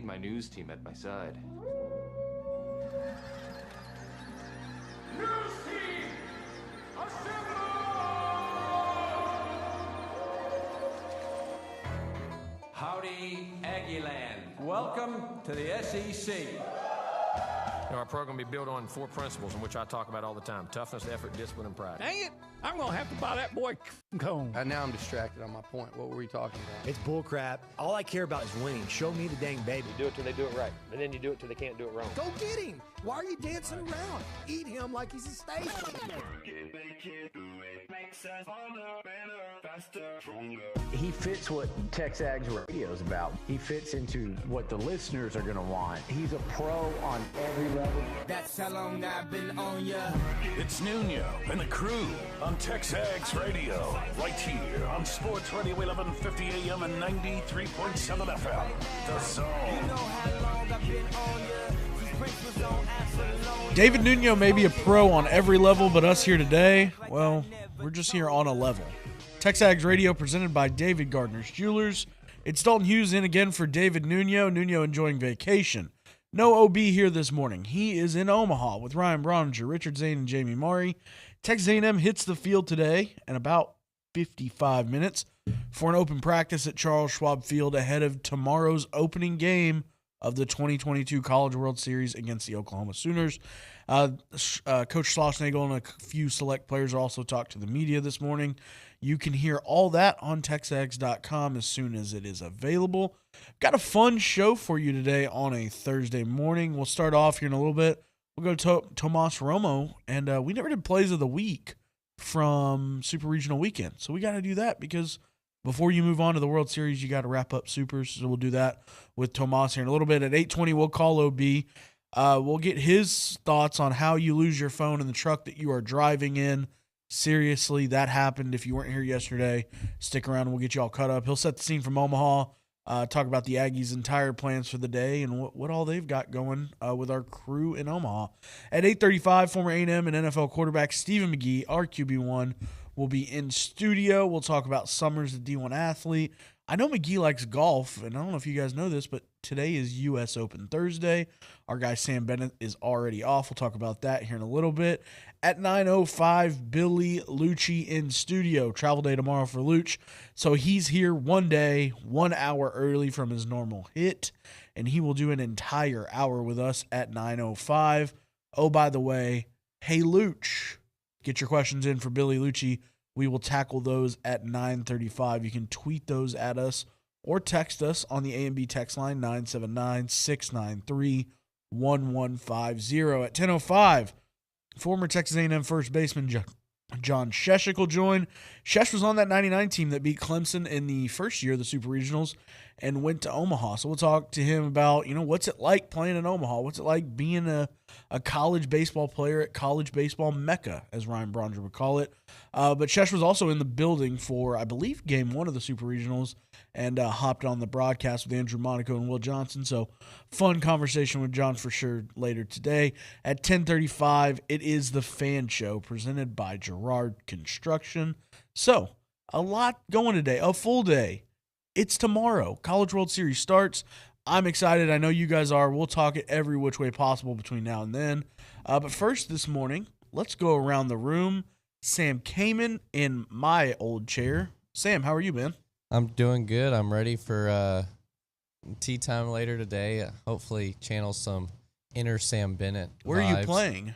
my news team at my side. News team, assemble! Howdy, Aggie Land. Welcome to the SEC. Our program will be built on 4 principles in which I talk about all the time: toughness, effort, discipline, and pride. Dang it, I'm going to have to buy that boy cone. Now I'm distracted on my point. What were we talking about? It's bullcrap. All I care about is winning. Show me the dang baby. You do it till they do it right, and then you do it till they can't do it wrong. Go get him. Why are you dancing around? Eat him like he's a steak. He fits what TexAgs radio is about. He fits into what the listeners are going to want. He's a pro on every level. That's how long I've been on ya. It's Nuno and the crew on TexAgs radio, right here on Sports Radio 1150 AM and 93.7 FM. The Zone. You know how long I've been on ya. David Nuno may be a pro on every level, but us here today, well, we're just here on a level. TexAgs Radio presented by David Gardner's Jewelers. It's Dalton Hughes in again for David Nuno. Nuno enjoying vacation. No OB here this morning. He is in Omaha with Ryan Broninger, Richard Zane, and Jamie Murray. Texas A&M hits the field today in about 55 minutes for an open practice at Charles Schwab Field ahead of tomorrow's opening game of the 2022 College World Series against the Oklahoma Sooners. Coach Schlossnagle and a few select players also talked to the media this morning. You can hear all that on TexAgs.com as soon as it is available. Got a fun show for you today on a Thursday morning. We'll start off here in a little bit. We'll go to Tomas Romo, and we never did Plays of the Week from Super Regional Weekend. So we got to do that because before you move on to the World Series, you got to wrap up Supers. So we'll do that with Tomas here in a little bit. At 8:20, we'll call OB. We'll get his thoughts on how you lose your phone in the truck that you are driving in. Seriously, that happened. If you weren't here yesterday, stick around and we'll get you all caught up. He'll set the scene from Omaha, talk about the Aggies' entire plans for the day and what all they've got going with our crew in Omaha. At 8:35, former A&M and NFL quarterback Stephen McGee, our QB1, will be in studio. We'll talk about Summers, the D1 athlete. I know McGee likes golf, and I don't know if you guys know this, but today is U.S. Open Thursday. Our guy Sam Bennett is already off. We'll talk about that here in a little bit. At 9:05, Billy Lucci in studio. Travel day tomorrow for Luch. So he's here one day, 1 hour early from his normal hit, and he will do an entire hour with us at 9:05. Oh, by the way, hey, Luch, get your questions in for Billy Lucci. We will tackle those at 9:35. You can tweet those at us or text us on the A&B text line, 979-693-1150. At 10:05, former Texas A&M first baseman John Sheshik will join. Shesh was on that 99 team that beat Clemson in the first year of the Super Regionals and went to Omaha. So we'll talk to him about, what's it like playing in Omaha? What's it like being a college baseball player at college baseball Mecca, as Ryan Broninger would call it. But Shesh was also in the building for, I believe, game 1 of the Super Regionals and hopped on the broadcast with Andrew Monaco and Will Johnson. So fun conversation with John for sure later today. At 10:35, it is the Fan Show presented by Girard Construction. So a lot going today, a full day. It's tomorrow. College World Series starts. I'm excited. I know you guys are. We'll talk it every which way possible between now and then. But first this morning, let's go around the room. Sam Kamen in my old chair. Sam, how are you, man? I'm doing good. I'm ready for tea time later today. Hopefully channel some inner Sam Bennett Where vibes. Are you playing?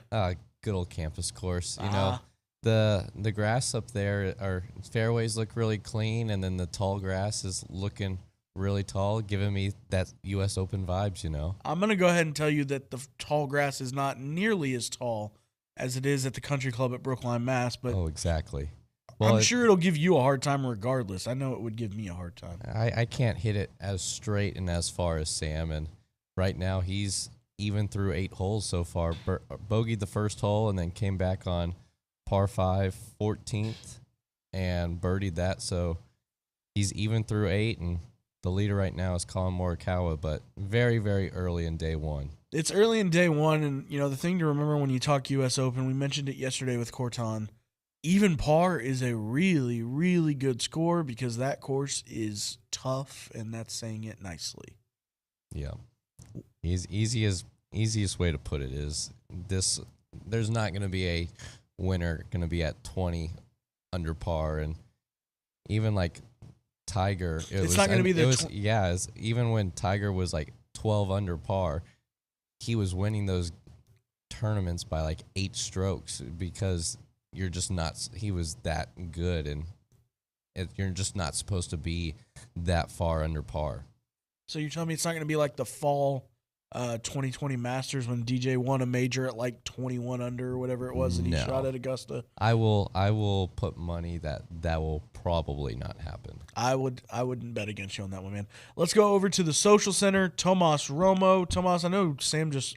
Good old campus course. You know, the grass up there, our fairways look really clean, and then the tall grass is looking really tall, giving me that U.S. Open vibes, I'm going to go ahead and tell you that the tall grass is not nearly as tall as it is at the country club at Brookline, Mass. But oh, exactly. Well, I'm sure it'll give you a hard time regardless. I know it would give me a hard time. I can't hit it as straight and as far as Sam, and right now he's even through 8 holes so far. Bogeyed the first hole and then came back on par 5, 14th, and birdied that. So he's even through 8, and the leader right now is Colin Morikawa, but very, very early in day 1. It's early in day 1, and the thing to remember when you talk U.S. Open, we mentioned it yesterday with Corton, even par is a really, really good score because that course is tough, and that's saying it nicely. Yeah. Easiest way to put it is this: there's not going to be a winner going to be at 20 under par, and even like Tiger, it's not going to be the even when Tiger was like 12 under par, he was winning those tournaments by like 8 strokes because you're just not. He was that good, and you're just not supposed to be that far under par. So you're telling me it's not going to be like the fall 2020 Masters when DJ won a major at like 21 under or whatever it was that he shot at Augusta? I will put money that will probably not happen. I wouldn't bet against you on that one, man. Let's go over to the Social Center. Tomas Romo. Tomas, I know Sam just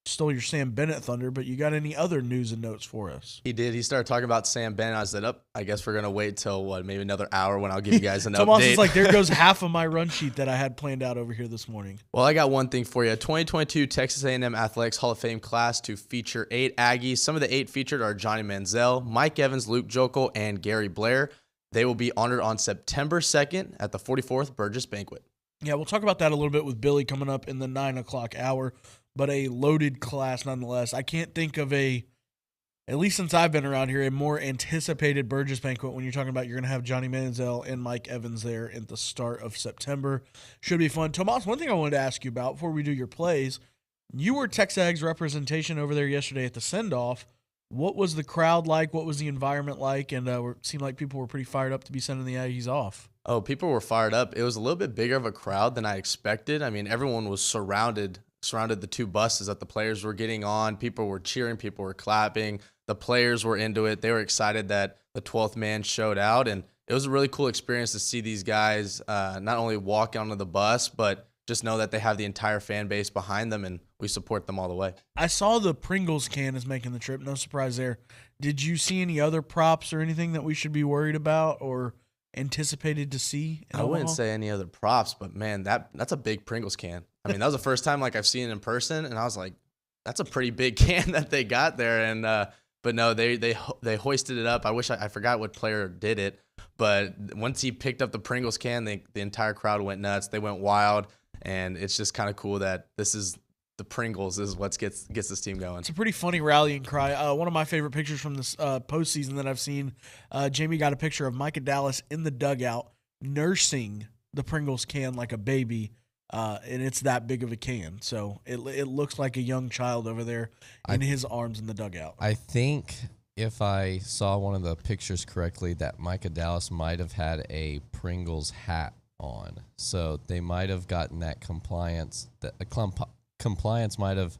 stole your Sam Bennett thunder, but you got any other news and notes for us? He did. He started talking about Sam Bennett. I said, I guess we're going to wait till, maybe another hour when I'll give you guys an Tomas update. is like, there goes half of my run sheet that I had planned out over here this morning. Well, I got one thing for you. 2022 Texas A&M Athletics Hall of Fame class to feature 8 Aggies. Some of the 8 featured are Johnny Manziel, Mike Evans, Luke Jokel, and Gary Blair. They will be honored on September 2nd at the 44th Burgess Banquet. Yeah, we'll talk about that a little bit with Billy coming up in the 9 o'clock hour. But a loaded class nonetheless. I can't think of at least since I've been around here, a more anticipated Burgess Banquet when you're talking about you're going to have Johnny Manziel and Mike Evans there at the start of September. Should be fun. Tomas, one thing I wanted to ask you about before we do your plays, you were TexAgs representation over there yesterday at the send-off. What was the crowd like? What was the environment like? And it seemed like people were pretty fired up to be sending the Aggies off. Oh, people were fired up. It was a little bit bigger of a crowd than I expected. I mean, everyone was surrounded the 2 buses that the players were getting on. People were cheering. People were clapping. The players were into it. They were excited that the 12th man showed out. And it was a really cool experience to see these guys not only walk onto the bus, but just know that they have the entire fan base behind them, and we support them all the way. I saw the Pringles can is making the trip. No surprise there. Did you see any other props or anything that we should be worried about or anticipated to see in I wouldn't Omaha? say any other props, but man, that's a big Pringles can. I mean, that was the first time I've seen it in person, and I was like, that's a pretty big can that they got there. And but no, they hoisted it up. I forgot what player did it, but once he picked up the Pringles can, the entire crowd went nuts. They went wild, and it's just kind of cool that the Pringles is what gets this team going. It's a pretty funny rallying cry. One of my favorite pictures from this postseason that I've seen, Jamie got a picture of Micah Dallas in the dugout nursing the Pringles can like a baby, and it's that big of a can. So it looks like a young child over there in his arms in the dugout. I think if I saw one of the pictures correctly, that Micah Dallas might have had a Pringles hat on. So they might have gotten that compliance. Compliance might have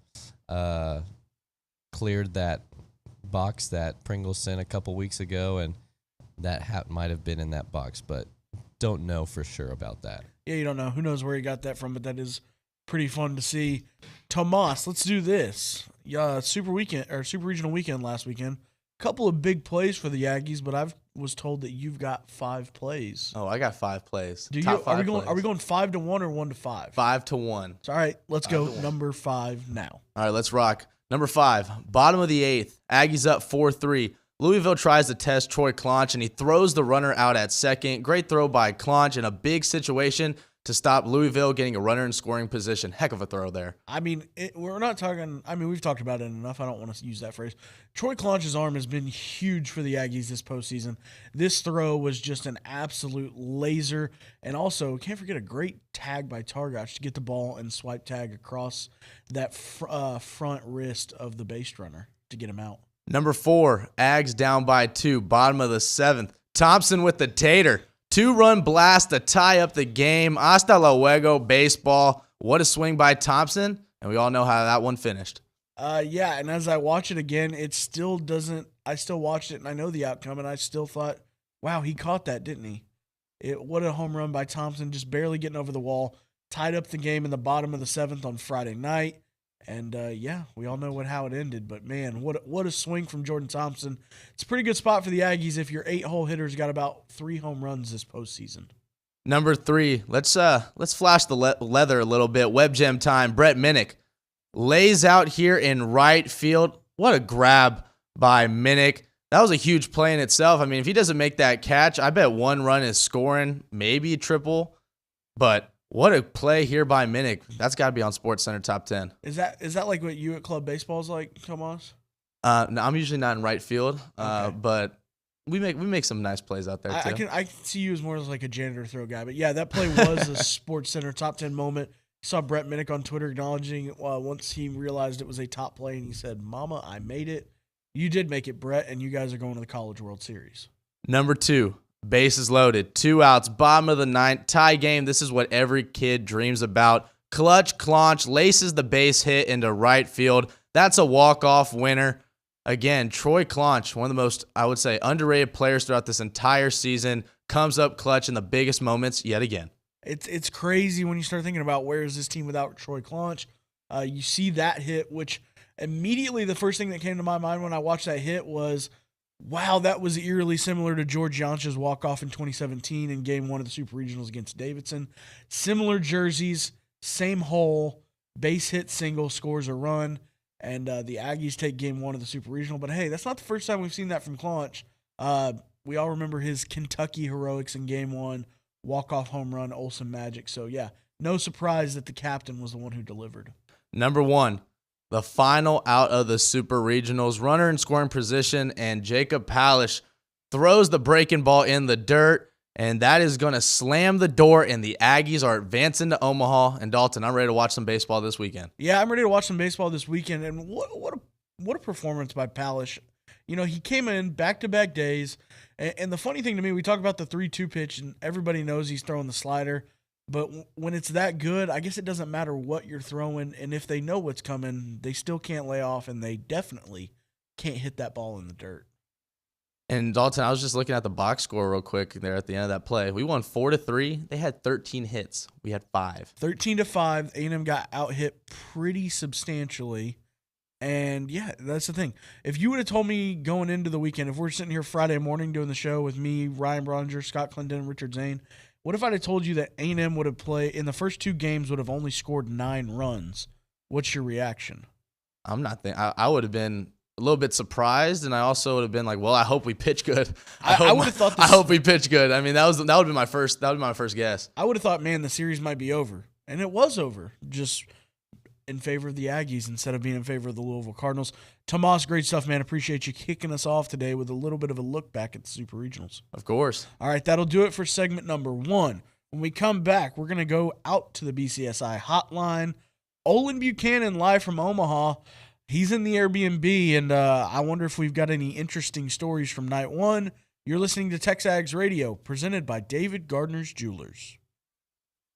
cleared that box that Pringles sent a couple weeks ago, and that hat might have been in that box, but don't know for sure about that. Yeah, you don't know. Who knows where he got that from, but that is pretty fun to see. Tomas, let's do this. Super regional weekend last weekend. Couple of big plays for the Aggies, but I was told that you've got 5 plays. Oh, I got 5 plays. Are we going 5 to 1 or 1 to 5? 5 to 1. All right, let's go number 5 now. All right, let's rock. Number 5, bottom of the 8th. Aggies up 4-3. Louisville tries to test Troy Clonch, and he throws the runner out at second. Great throw by Clonch in a big situation to stop Louisville getting a runner in scoring position. Heck of a throw there. I mean, we're not talking – I mean, we've talked about it enough. I don't want to use that phrase. Troy Clonch's arm has been huge for the Aggies this postseason. This throw was just an absolute laser. And also, can't forget a great tag by Targac to get the ball and swipe tag across that front wrist of the base runner to get him out. Number 4, Ags down by 2, bottom of the 7th. Thompson with the tater. 2-run blast to tie up the game. Hasta luego, baseball. What a swing by Thompson, and we all know how that one finished. Yeah, and as I watch it again, it still doesn't – I still watched it, and I know the outcome, and I still thought, wow, he caught that, didn't he? What a home run by Thompson, just barely getting over the wall. Tied up the game in the bottom of the 7th on Friday night. And, yeah, we all know how it ended. But, man, what a swing from Jordan Thompson. It's a pretty good spot for the Aggies if your 8-hole hitters got about 3 home runs this postseason. Number 3, let's flash the leather a little bit. Web gem time. Brett Minnick lays out here in right field. What a grab by Minnick. That was a huge play in itself. I mean, if he doesn't make that catch, I bet 1 run is scoring, maybe a triple. But What a play here by Minnick. That's got to be on SportsCenter Top 10. Is that like what you at club baseball is like, Tomas? No, I'm usually not in right field, but we make some nice plays out there too. I see you as more as like a janitor throw guy, but yeah, that play was a SportsCenter Top 10 moment. You saw Brett Minnick on Twitter acknowledging once he realized it was a top play, and he said, "Mama, I made it." You did make it, Brett, and you guys are going to the College World Series. Number 2, bases loaded, 2 outs, bottom of the 9th, tie game. This is what every kid dreams about. Clutch Clonch laces the base hit into right field. That's a walk-off winner. Again, Troy Clonch, one of the most, I would say, underrated players throughout this entire season, comes up clutch in the biggest moments yet again. It's crazy when you start thinking about where is this team without Troy Clonch. You see that hit, which immediately the first thing that came to my mind when I watched that hit was, wow, that was eerily similar to George Jancha's walk-off in 2017 in Game 1 of the Super Regionals against Davidson. Similar jerseys, same hole, base hit single, scores a run, and the Aggies take Game 1 of the Super Regional. But, hey, that's not the first time we've seen that from Clonch. We all remember his Kentucky heroics in Game 1, walk-off home run, Olsen Magic. So, yeah, no surprise that the captain was the one who delivered. Number 1, the final out of the Super Regionals. Runner in scoring position, and Jacob Palish throws the breaking ball in the dirt, and that is going to slam the door, and the Aggies are advancing to Omaha. And, Dalton, I'm ready to watch some baseball this weekend. Yeah, I'm ready to watch some baseball this weekend, and what a performance by Palish. You know, he came in back-to-back days, and the funny thing to me, we talk about the 3-2 pitch, and everybody knows he's throwing the slider, but when it's that good, I guess it doesn't matter what you're throwing, and if they know what's coming, they still can't lay off, and they definitely can't hit that ball in the dirt. And, Dalton, I was just looking at the box score real quick there at the end of that play. We won 4-3. They had 13 hits. We had 5. 13-5. A&M got out-hit pretty substantially. And, yeah, that's the thing. If you would have told me going into the weekend, if we're sitting here Friday morning doing the show with me, Ryan Broniger, Scott Clinton, and Richard Zane, what if I'd have told you that A&M would have played in the first 2 games would have only scored 9 runs? What's your reaction? I would have been a little bit surprised, and I also would have been like, well, I hope we pitch good. I would have thought I hope we pitch good. I mean, that would be my first guess. I would have thought, man, the series might be over. And it was over. Just in favor of the Aggies instead of being in favor of the Louisville Cardinals. Tomas, great stuff, man. Appreciate you kicking us off today with a little bit of a look back at the Super Regionals. Of course. All right, that'll do it for segment number 1. When we come back, we're going to go out to the BCSI hotline. Olin Buchanan live from Omaha. He's in the Airbnb, and I wonder if we've got any interesting stories from night 1. You're listening to TexAgs Radio, presented by David Gardner's Jewelers.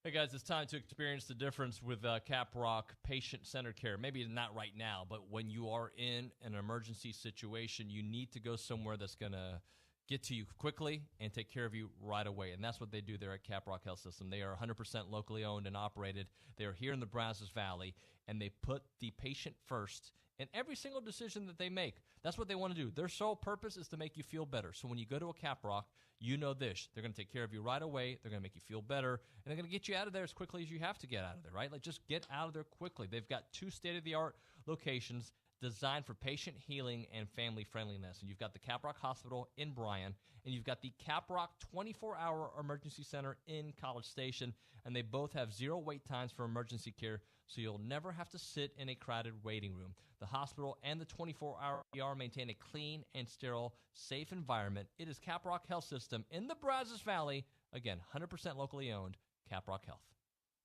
Hey guys, it's time to experience the difference with Caprock patient-centered care. Maybe not right now, but when you are in an emergency situation, you need to go somewhere that's going to get to you quickly and take care of you right away. And that's what they do there at Caprock Health System. They are 100% locally owned and operated. They are here in the Brazos Valley, and they put the patient first in every single decision that they make. That's what they want to do. Their sole purpose is to make you feel better. So when you go to a Caprock, you know this. They're going to take care of you right away. They're going to make you feel better. And they're going to get you out of there as quickly as you have to get out of there, right? Like, just get out of there quickly. They've got 2 state-of-the-art locations designed for patient healing and family friendliness. And you've got the Caprock Hospital in Bryan, and you've got the Caprock 24-hour emergency center in College Station. And they both have 0 wait times for emergency care, so you'll never have to sit in a crowded waiting room. The hospital and the 24-hour ER maintain a clean and sterile, safe environment. It is Caprock Health System in the Brazos Valley. Again, 100% locally owned, Caprock Health.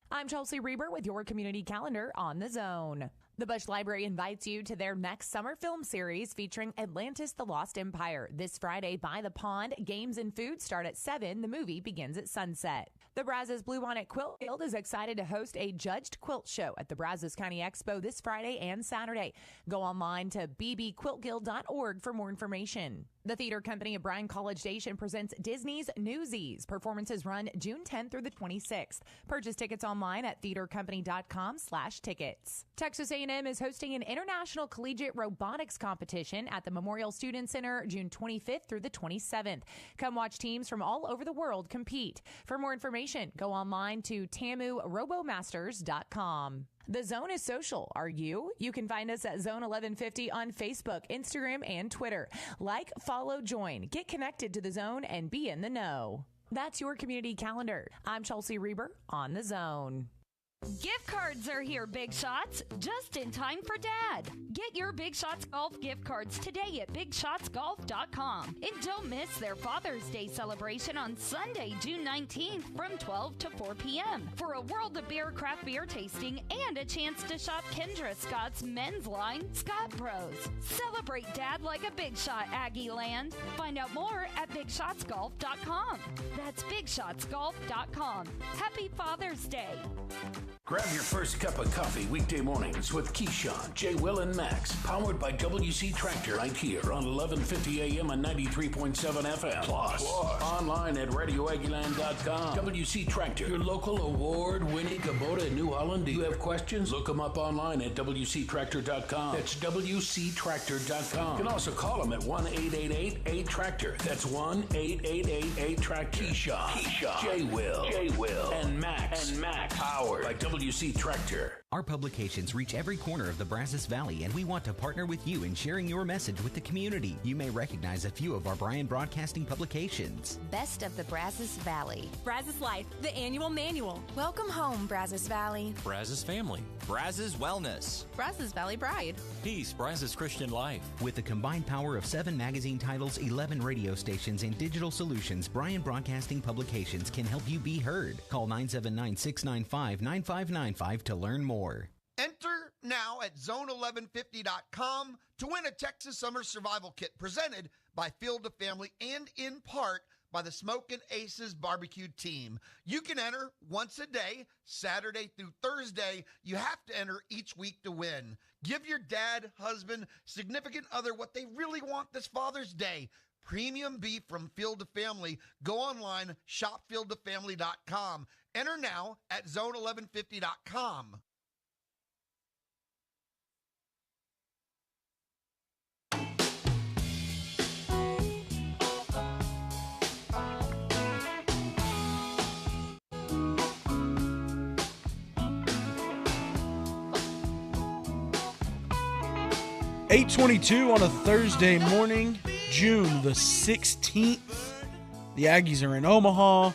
I'm Chelsea Reber with your community calendar on The Zone. The Bush Library invites you to their next summer film series featuring Atlantis: The Lost Empire. This Friday by the pond, games and food start at 7. The movie begins at sunset. The Brazos Bluebonnet Quilt Guild is excited to host a judged quilt show at the Brazos County Expo this Friday and Saturday. Go online to bbquiltguild.org for more information. The theater company of Bryan College Station presents Disney's Newsies. Performances run June 10th through the 26th. Purchase tickets online at theatercompany.com/tickets. Texas A&M is hosting an international collegiate robotics competition at the Memorial Student Center June 25th through the 27th. Come watch teams from all over the world compete. For more information, go online to tamurobomasters.com. The Zone is social. Are you? You can find us at Zone 1150 on Facebook, Instagram, and Twitter. Like, follow, join. Get connected to The Zone and be in the know. That's your community calendar. I'm Chelsea Reber on The Zone. Gift cards are here, Big Shots, just in time for Dad. Get your Big Shots Golf gift cards today at BigShotsGolf.com. And don't miss their Father's Day celebration on Sunday, June 19th from 12 to 4 p.m. for a World of Beer craft beer tasting and a chance to shop Kendra Scott's men's line, Scott Bros. Celebrate Dad like a Big Shot, Aggie Land. Find out more at BigShotsGolf.com. That's BigShotsGolf.com. Happy Father's Day. Grab your first cup of coffee weekday mornings with Keyshawn, J. Will, and Max, powered by WC Tractor, right here on 1150 AM and 93.7 FM. Plus, online at RadioAggieland.com. WC Tractor, your local award-winning Kubota in New Holland. Do you have questions? Look them up online at WCTractor.com. That's WCTractor.com. You can also call them at 1-888-8-TRACTOR. That's 1-888-8-TRACTOR. Keyshawn, J. Will, and Max, powered by WC Tractor. Our publications reach every corner of the Brazos Valley, and we want to partner with you in sharing your message with the community. You may recognize a few of our Bryan Broadcasting publications. Best of the Brazos Valley. Brazos Life, the annual manual. Welcome home, Brazos Valley. Brazos Family. Brazos Wellness. Brazos Valley Bride. Peace, Brazos Christian Life. With the combined power of 7 magazine titles, 11 radio stations, and digital solutions, Bryan Broadcasting Publications can help you be heard. Call 979-695-9595 to learn more. Enter now at zone1150.com to win a Texas Summer Survival Kit presented by Field of Family and in part by the Smokin' Aces Barbecue Team. You can enter once a day, Saturday through Thursday. You have to enter each week to win. Give your dad, husband, significant other what they really want this Father's Day. Premium beef from Field of Family. Go online, shopfieldoffamily.com. Enter now at zone1150.com. .8:22 on a Thursday morning, June the 16th. The Aggies are in Omaha.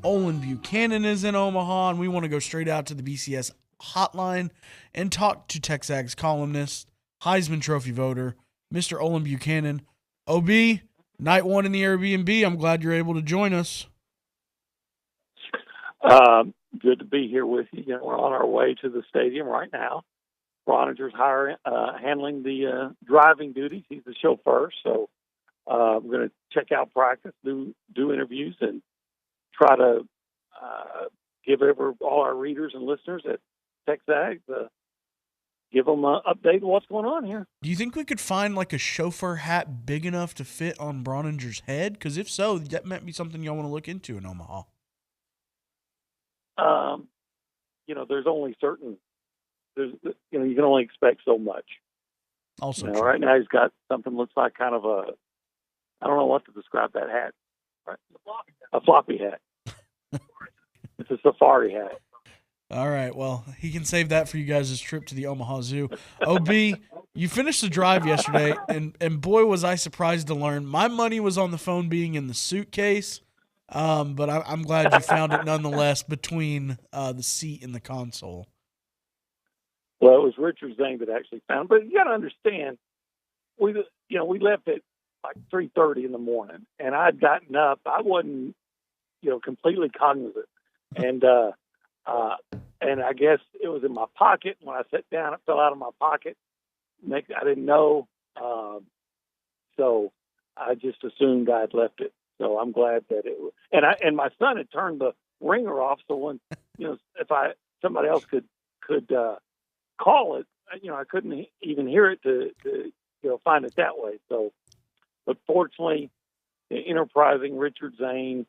Olin Buchanan is in Omaha, and we want to go straight out to the BCS hotline and talk to TexAgs columnist, Heisman Trophy voter, Mr. Olin Buchanan. OB, night one in the Airbnb. I'm glad you're able to join us. Good to be here with you. We're on our way to the stadium right now. Roninger's handling the driving duties. He's the chauffeur, so we're going to check out practice, do interviews, and try to give all our readers and listeners at TexAgs, give them an update on what's going on here. Do you think we could find like a chauffeur hat big enough to fit on Roninger's head? Because if so, that might be something y'all want to look into in Omaha. There's only certain. You can only expect so much. Also, right now he's got something looks like kind of a, I don't know what to describe that hat. Right? A floppy hat. It's a safari hat. All right, well, he can save that for you guys' trip to the Omaha Zoo. OB, you finished the drive yesterday, and boy, was I surprised to learn. My money was on the phone being in the suitcase, but I'm glad you found it nonetheless between the seat and the console. Well, it was Richard Zane that actually found it. But you got to understand, we left at like 3:30 in the morning, and I'd gotten up. I wasn't, completely cognizant. And I guess it was in my pocket. When I sat down, it fell out of my pocket. I didn't know. So I just assumed I had left it. So I'm glad that it was. And my son had turned the ringer off. So when, if somebody else could call it, I couldn't even hear it to find it that way. So, but fortunately, the enterprising Richard Zane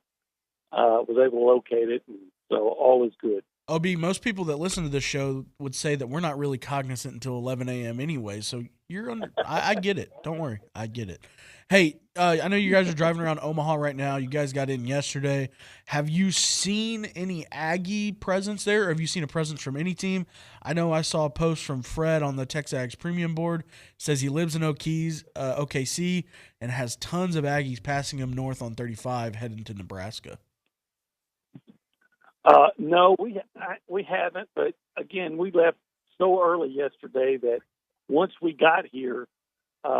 was able to locate it, and so all is good. OB, most people that listen to this show would say that we're not really cognizant until 11 a.m. anyway, so you're on. I get it. Don't worry. I get it. Hey, I know you guys are driving around Omaha right now. You guys got in yesterday. Have you seen any Aggie presence there, or have you seen a presence from any team? I know I saw a post from Fred on the TexAgs premium board. Says he lives in OKC, and has tons of Aggies passing him north on 35 heading to Nebraska. No, we haven't. But again, we left so early yesterday that once we got here,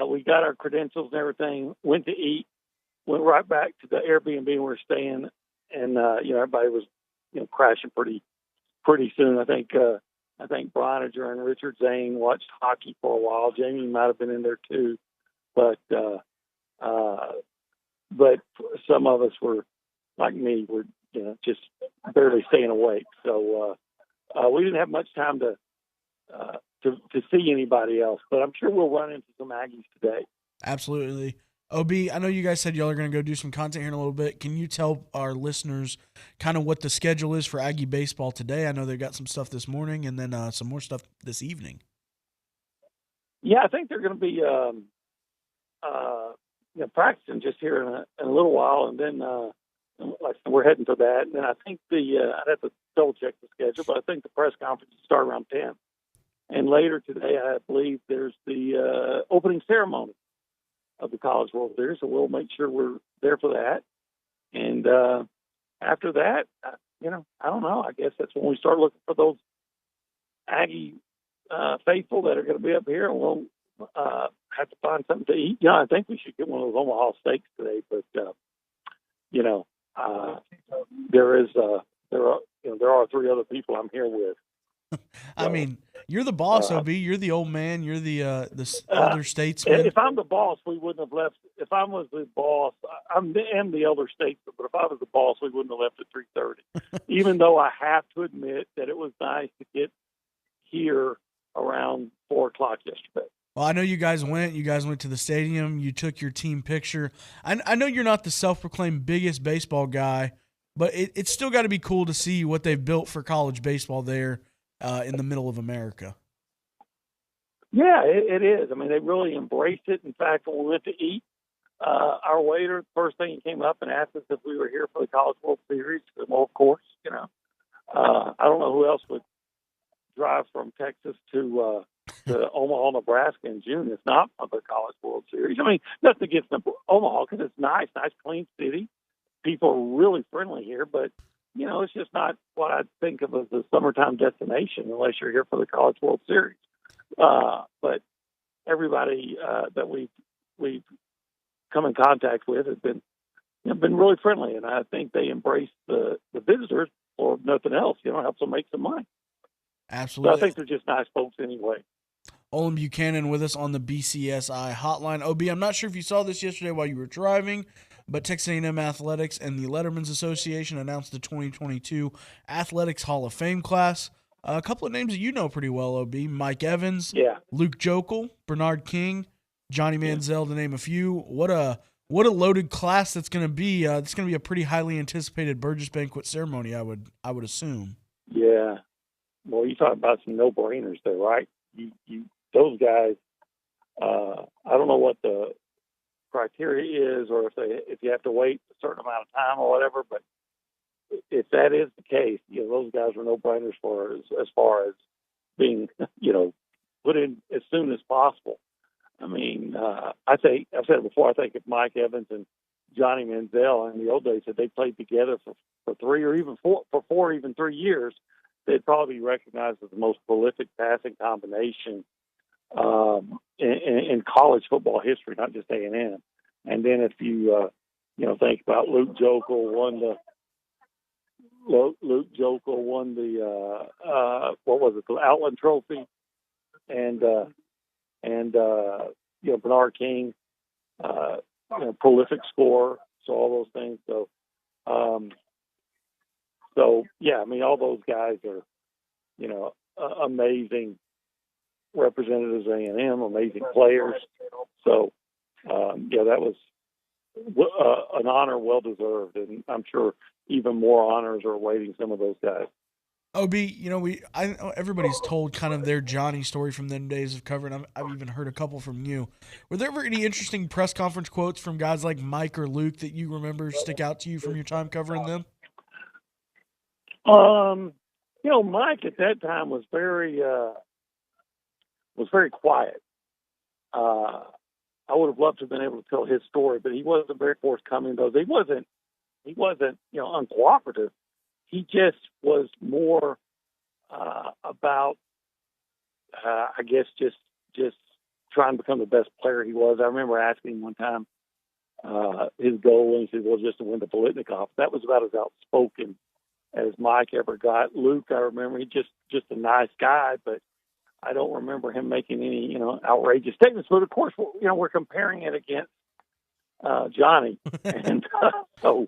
we got our credentials and everything, went to eat, went right back to the Airbnb we were staying, and everybody was crashing pretty soon. I think Brininger and Richard Zane watched hockey for a while. Jamie might have been in there too, but some of us were like me, were just barely staying awake. So we didn't have much time to see anybody else. But I'm sure we'll run into some Aggies today. Absolutely. OB, I know you guys said y'all are going to go do some content here in a little bit. Can you tell our listeners kind of what the schedule is for Aggie baseball today? I know they've got some stuff this morning and then some more stuff this evening. Yeah, I think they're going to be practicing just here in a little while, and then we're heading for that. And then I think I'd have to double check the schedule, but I think the press conference will start around 10. And later today, I believe there's the opening ceremony of the College World Series, so we'll make sure we're there for that. And after that, I don't know. I guess that's when we start looking for those Aggie faithful that are going to be up here, and we'll have to find something to eat. I think we should get one of those Omaha steaks today, but there are three other people I'm here with. I mean, you're the boss, OB. You're the old man. You're the elder statesman. If I'm the boss, we wouldn't have left. If I was the boss, I am the elder statesman. But if I was the boss, we wouldn't have left at 3:30. Even though I have to admit that it was nice to get here around 4:00 yesterday. Well, I know you guys went. You guys went to the stadium. You took your team picture. I know you're not the self-proclaimed biggest baseball guy, but it's still got to be cool to see what they've built for college baseball there. In the middle of America. Yeah, it is. I mean, they really embraced it. In fact, when we went to eat, our waiter, first thing he came up and asked us if we were here for the College World Series. Well, of course, I don't know who else would drive from Texas to Omaha, Nebraska in June. It's not for the College World Series. I mean, nothing against Omaha because it's nice, clean city. People are really friendly here, but it's just not what I'd think of as a summertime destination unless you're here for the College World Series. But everybody that we've come in contact with has been really friendly, and I think they embrace the visitors or nothing else. Helps them make some money. Absolutely. So I think they're just nice folks anyway. Olin Buchanan with us on the BCSI hotline. OB, I'm not sure if you saw this yesterday while you were driving, but Texas A&M Athletics and the Letterman's Association announced the 2022 Athletics Hall of Fame class. A couple of names that you know pretty well, OB. Mike Evans, Luke Jokel, Bernard King, Johnny Manziel, to name a few. What a loaded class that's going to be. It's going to be a pretty highly anticipated Burgess Banquet ceremony, I would assume. Yeah. Well, you talk about some no-brainers there, right? Those guys, I don't know what the criteria is or if you have to wait a certain amount of time or whatever, but if that is the case, those guys are no-brainers for as far as being, put in as soon as possible. I mean, I've said it before, I think if Mike Evans and Johnny Manziel in the old days, if they played together for 3 or even 4, even 3 years, they'd probably be recognized as the most prolific passing combination in college football history, not just A&M. And then if you think about Luke Jokel won the Outland Trophy, and Bernard King, prolific scorer, so all those things. So yeah, I mean, all those guys are, amazing representatives of A&M, amazing players. So, that was an honor well deserved, and I'm sure even more honors are awaiting some of those guys. OB, everybody's told kind of their Johnny story from them days of covering. I've even heard a couple from you. Were there ever any interesting press conference quotes from guys like Mike or Luke that you remember stick out to you from your time covering them? Mike at that time was very quiet. I would have loved to have been able to tell his story, but he wasn't very forthcoming. Though he wasn't uncooperative. he just was more about, I guess, just trying to become the best player he was. I remember asking him one time his goal, and he said, well, just to win the Politnikoff. That was about as outspoken as Mike ever got. Luke, I remember, he's just a nice guy, but I don't remember him making any, outrageous statements. But of course, we're comparing it against Johnny, and so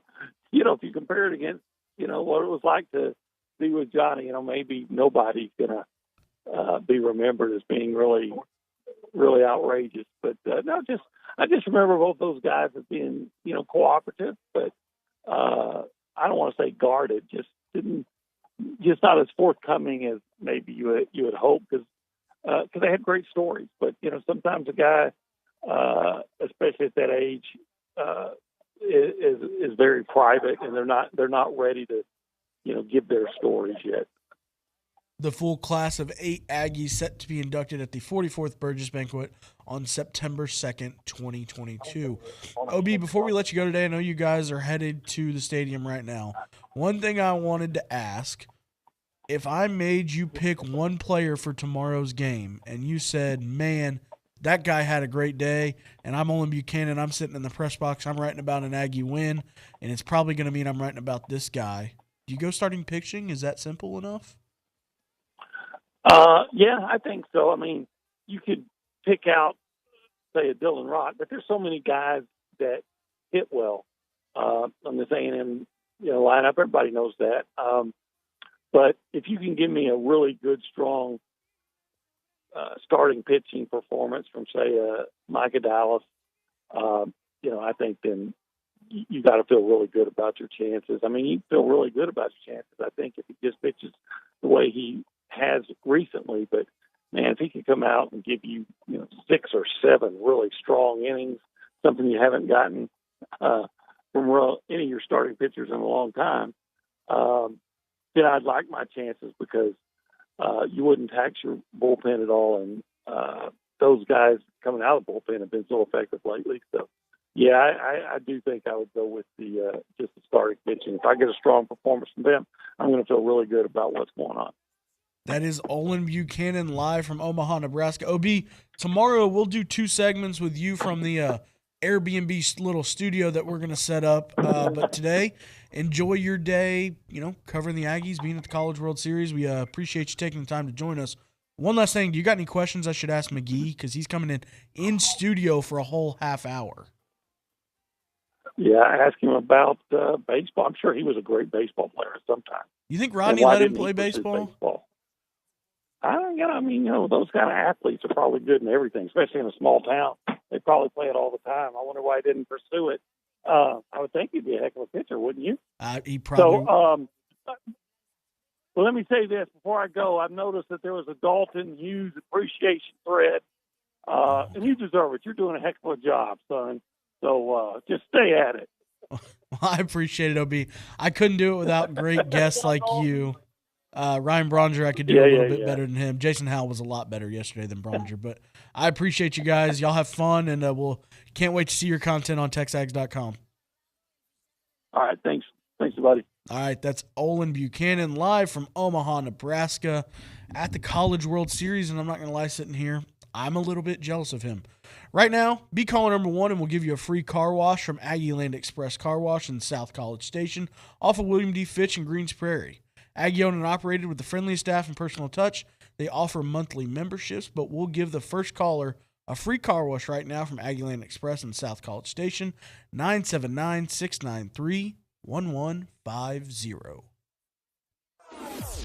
if you compare it against what it was like to be with Johnny, maybe nobody's gonna be remembered as being really, really outrageous. But I just remember both those guys as being cooperative, but I don't want to say guarded, just not as forthcoming as maybe you would hope, because they had great stories. But sometimes a guy, especially at that age, is very private, and they're not ready to give their stories yet. The full class of 8 Aggies set to be inducted at the 44th Burgess Banquet on September 2nd, 2022. OB, before we let you go today, I know you guys are headed to the stadium right now. One thing I wanted to ask, if I made you pick one player for tomorrow's game and you said, man, that guy had a great day, and I'm Olin Buchanan, I'm sitting in the press box, I'm writing about an Aggie win, and it's probably going to mean I'm writing about this guy, do you go starting pitching? Is that simple enough? Yeah, I think so. I mean, you could pick out, say, a Dylan Rock, but there's so many guys that hit well on this A&M lineup. Everybody knows that. But if you can give me a really good, strong starting pitching performance from, say, Micah Dallas, I think then you got to feel really good about your chances. I mean, you feel really good about your chances, I think, if he just pitches the way he has recently. But man, if he could come out and give you 6 or 7 really strong innings, something you haven't gotten from any of your starting pitchers in a long time, then I'd like my chances, because you wouldn't tax your bullpen at all, and those guys coming out of the bullpen have been so effective lately. So yeah, I do think I would go with just the starting pitching. If I get a strong performance from them, I'm going to feel really good about what's going on. That is Olin Buchanan live from Omaha, Nebraska. OB, tomorrow we'll do 2 segments with you from the Airbnb little studio that we're going to set up. But today, enjoy your day, covering the Aggies, being at the College World Series. We appreciate you taking the time to join us. One last thing, do you got any questions I should ask McGee? Because he's coming in studio for a whole half hour. Yeah, I asked him about baseball. I'm sure he was a great baseball player at some time. You think Rodney let him play baseball? Those kind of athletes are probably good in everything, especially in a small town. They probably play it all the time. I wonder why he didn't pursue it. I would think he'd be a heck of a pitcher, wouldn't you? He probably. So, well, let me say this before I go. I've noticed that there was a Dalton Hughes appreciation thread, and you deserve it. You're doing a heck of a job, son. So just stay at it. Well, I appreciate it, OB. I couldn't do it without great guests like you. Ryan Bronger, I could do a little bit better than him. Jason Howell was a lot better yesterday than Bronger, but I appreciate you guys. Y'all have fun, and can't wait to see your content on TexAgs.com. All right, thanks. Thanks, buddy. All right, that's Olin Buchanan live from Omaha, Nebraska at the College World Series, and I'm not going to lie, sitting here, I'm a little bit jealous of him. Right now, be caller number 1, and we'll give you a free car wash from Aggie Land Express Car Wash in South College Station off of William D. Fitch in Greens Prairie. Aggie owned and operated with the friendliest staff and personal touch. They offer monthly memberships, but we'll give the first caller a free car wash right now from Aggie Land Express in South College Station, 979-693-1150.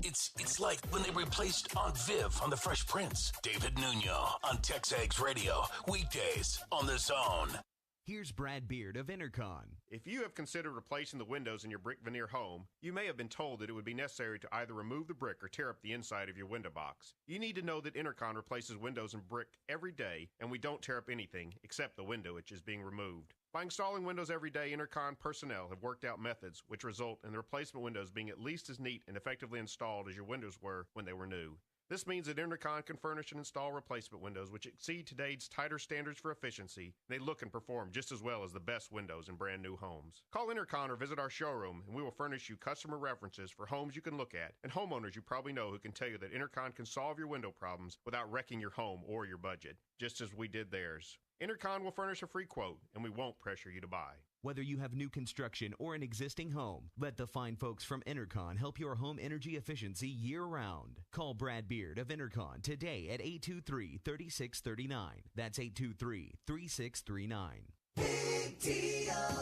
It's like when they replaced Aunt Viv on The Fresh Prince. David Nuno on TexAgs Radio, weekdays on The Zone. Here's Brad Beard of Intercon. If you have considered replacing the windows in your brick veneer home, you may have been told that it would be necessary to either remove the brick or tear up the inside of your window box. You need to know that Intercon replaces windows and brick every day, and we don't tear up anything except the window which is being removed. By installing windows every day, Intercon personnel have worked out methods which result in the replacement windows being at least as neat and effectively installed as your windows were when they were new. This means that Intercon can furnish and install replacement windows which exceed today's tighter standards for efficiency. They look and perform just as well as the best windows in brand new homes. Call Intercon or visit our showroom, and we will furnish you customer references for homes you can look at and homeowners you probably know who can tell you that Intercon can solve your window problems without wrecking your home or your budget, just as we did theirs. Intercon will furnish a free quote, and we won't pressure you to buy. Whether you have new construction or an existing home, let the fine folks from Intercon help your home energy efficiency year-round. Call Brad Beard of Intercon today at 823-3639. That's 823-3639.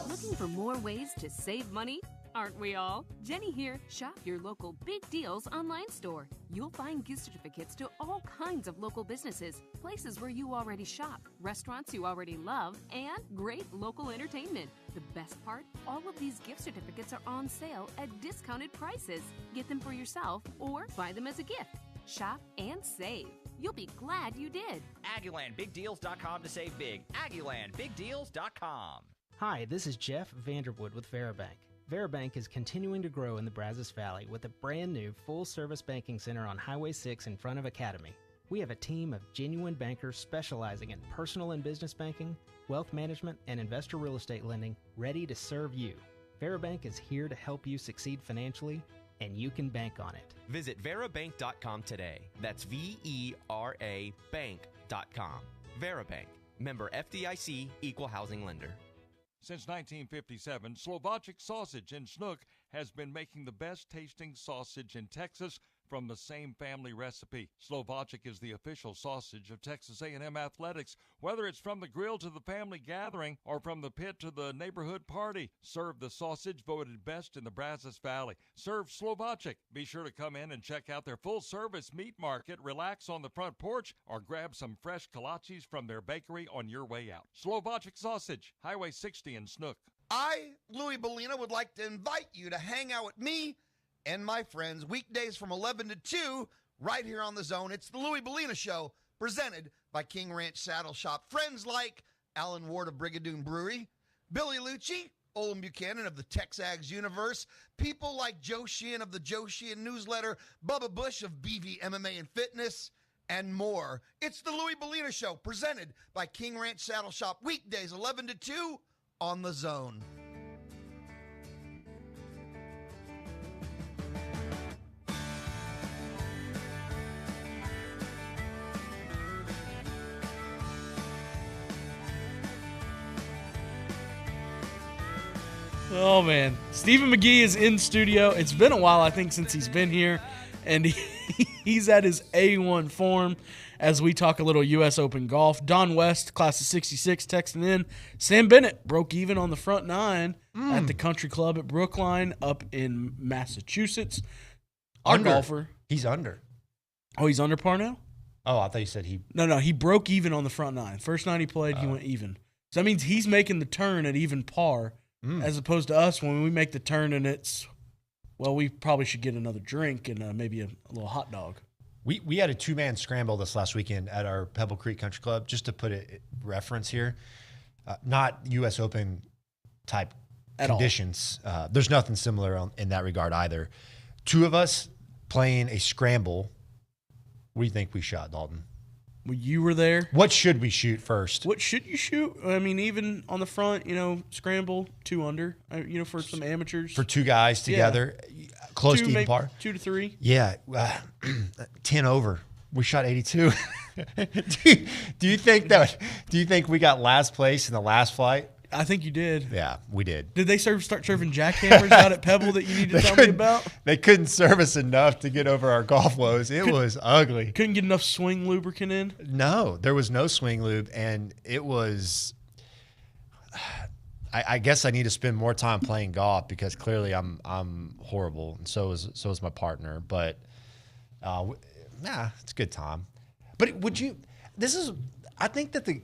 Looking for more ways to save money? Aren't we all? Jenny here. Shop your local Big Deals online store. You'll find gift certificates to all kinds of local businesses, places where you already shop, restaurants you already love, and great local entertainment. The best part? All of these gift certificates are on sale at discounted prices. Get them for yourself or buy them as a gift. Shop and save. You'll be glad you did. AggielandBigDeals.com to save big. AggielandBigDeals.com. Hi, this is Jeff Vanderwood with Veribank. Veribank is continuing to grow in the Brazos Valley with a brand new full-service banking center on Highway 6 in front of Academy. We have a team of genuine bankers specializing in personal and business banking, wealth management, and investor real estate lending ready to serve you. Veribank is here to help you succeed financially, and you can bank on it. Visit Verabank.com today. That's VERA Bank.com. Verabank. Member FDIC, Equal Housing Lender. Since 1957, Slovakic Sausage in Snook has been making the best tasting sausage in Texas from the same family recipe. Slovakic is the official sausage of Texas A&M Athletics. Whether it's from the grill to the family gathering or from the pit to the neighborhood party, serve the sausage voted best in the Brazos Valley. Serve Slovakic. Be sure to come in and check out their full-service meat market, relax on the front porch, or grab some fresh kolaches from their bakery on your way out. Slovakic Sausage, Highway 60 in Snook. I, Louis Bellina, would like to invite you to hang out with me and my friends weekdays from 11 to 2 right here on The Zone. It's the Louis Bellina Show, presented by King Ranch Saddle Shop. Friends like Alan Ward of Brigadoon Brewery, Billy Lucci, Olin Buchanan of the TexAgs universe, people like Joe Sheehan of the Joe Sheehan newsletter, Bubba Bush of BV MMA and Fitness, and more. It's the Louis Bellina Show, presented by King Ranch Saddle Shop, weekdays 11 to 2 on The Zone. Oh, man. Stephen McGee is in studio. It's been a while, I think, since he's been here, and he's at his A1 form as we talk a little U.S. Open golf. Don West, class of 66, texting in. Sam Bennett broke even on the front nine at the Country Club at Brookline up in Massachusetts. Our golfer. He's under. Oh, he's under par now? Oh, I thought you said he. No, he broke even on the front nine. First nine he played, he went even. So that means he's making the turn at even par. As opposed to us, when we make the turn and it's, well, we probably should get another drink and maybe a little hot dog. We had a two-man scramble this last weekend at our Pebble Creek Country Club, just to put it reference here. Not U.S. Open type At conditions. There's nothing similar in that regard either. Two of us playing a scramble. What do you think we shot, Dalton? Well, you were there. What should we shoot first? What should you shoot? I mean, even on the front, scramble 2 under, for some amateurs. For two guys together, close to even par. 2 to 3. Yeah, 10 over. We shot 82. do you think we got last place in the last flight? I think you did. Yeah, we did. Did they start serving jackhammers out at Pebble that you need to tell me about? They couldn't service enough to get over our golf woes. It was ugly. Couldn't get enough swing lubricant in? No, there was no swing lube, and it was I guess I need to spend more time playing golf because clearly I'm horrible, and so is my partner. But it's a good time. But I think that the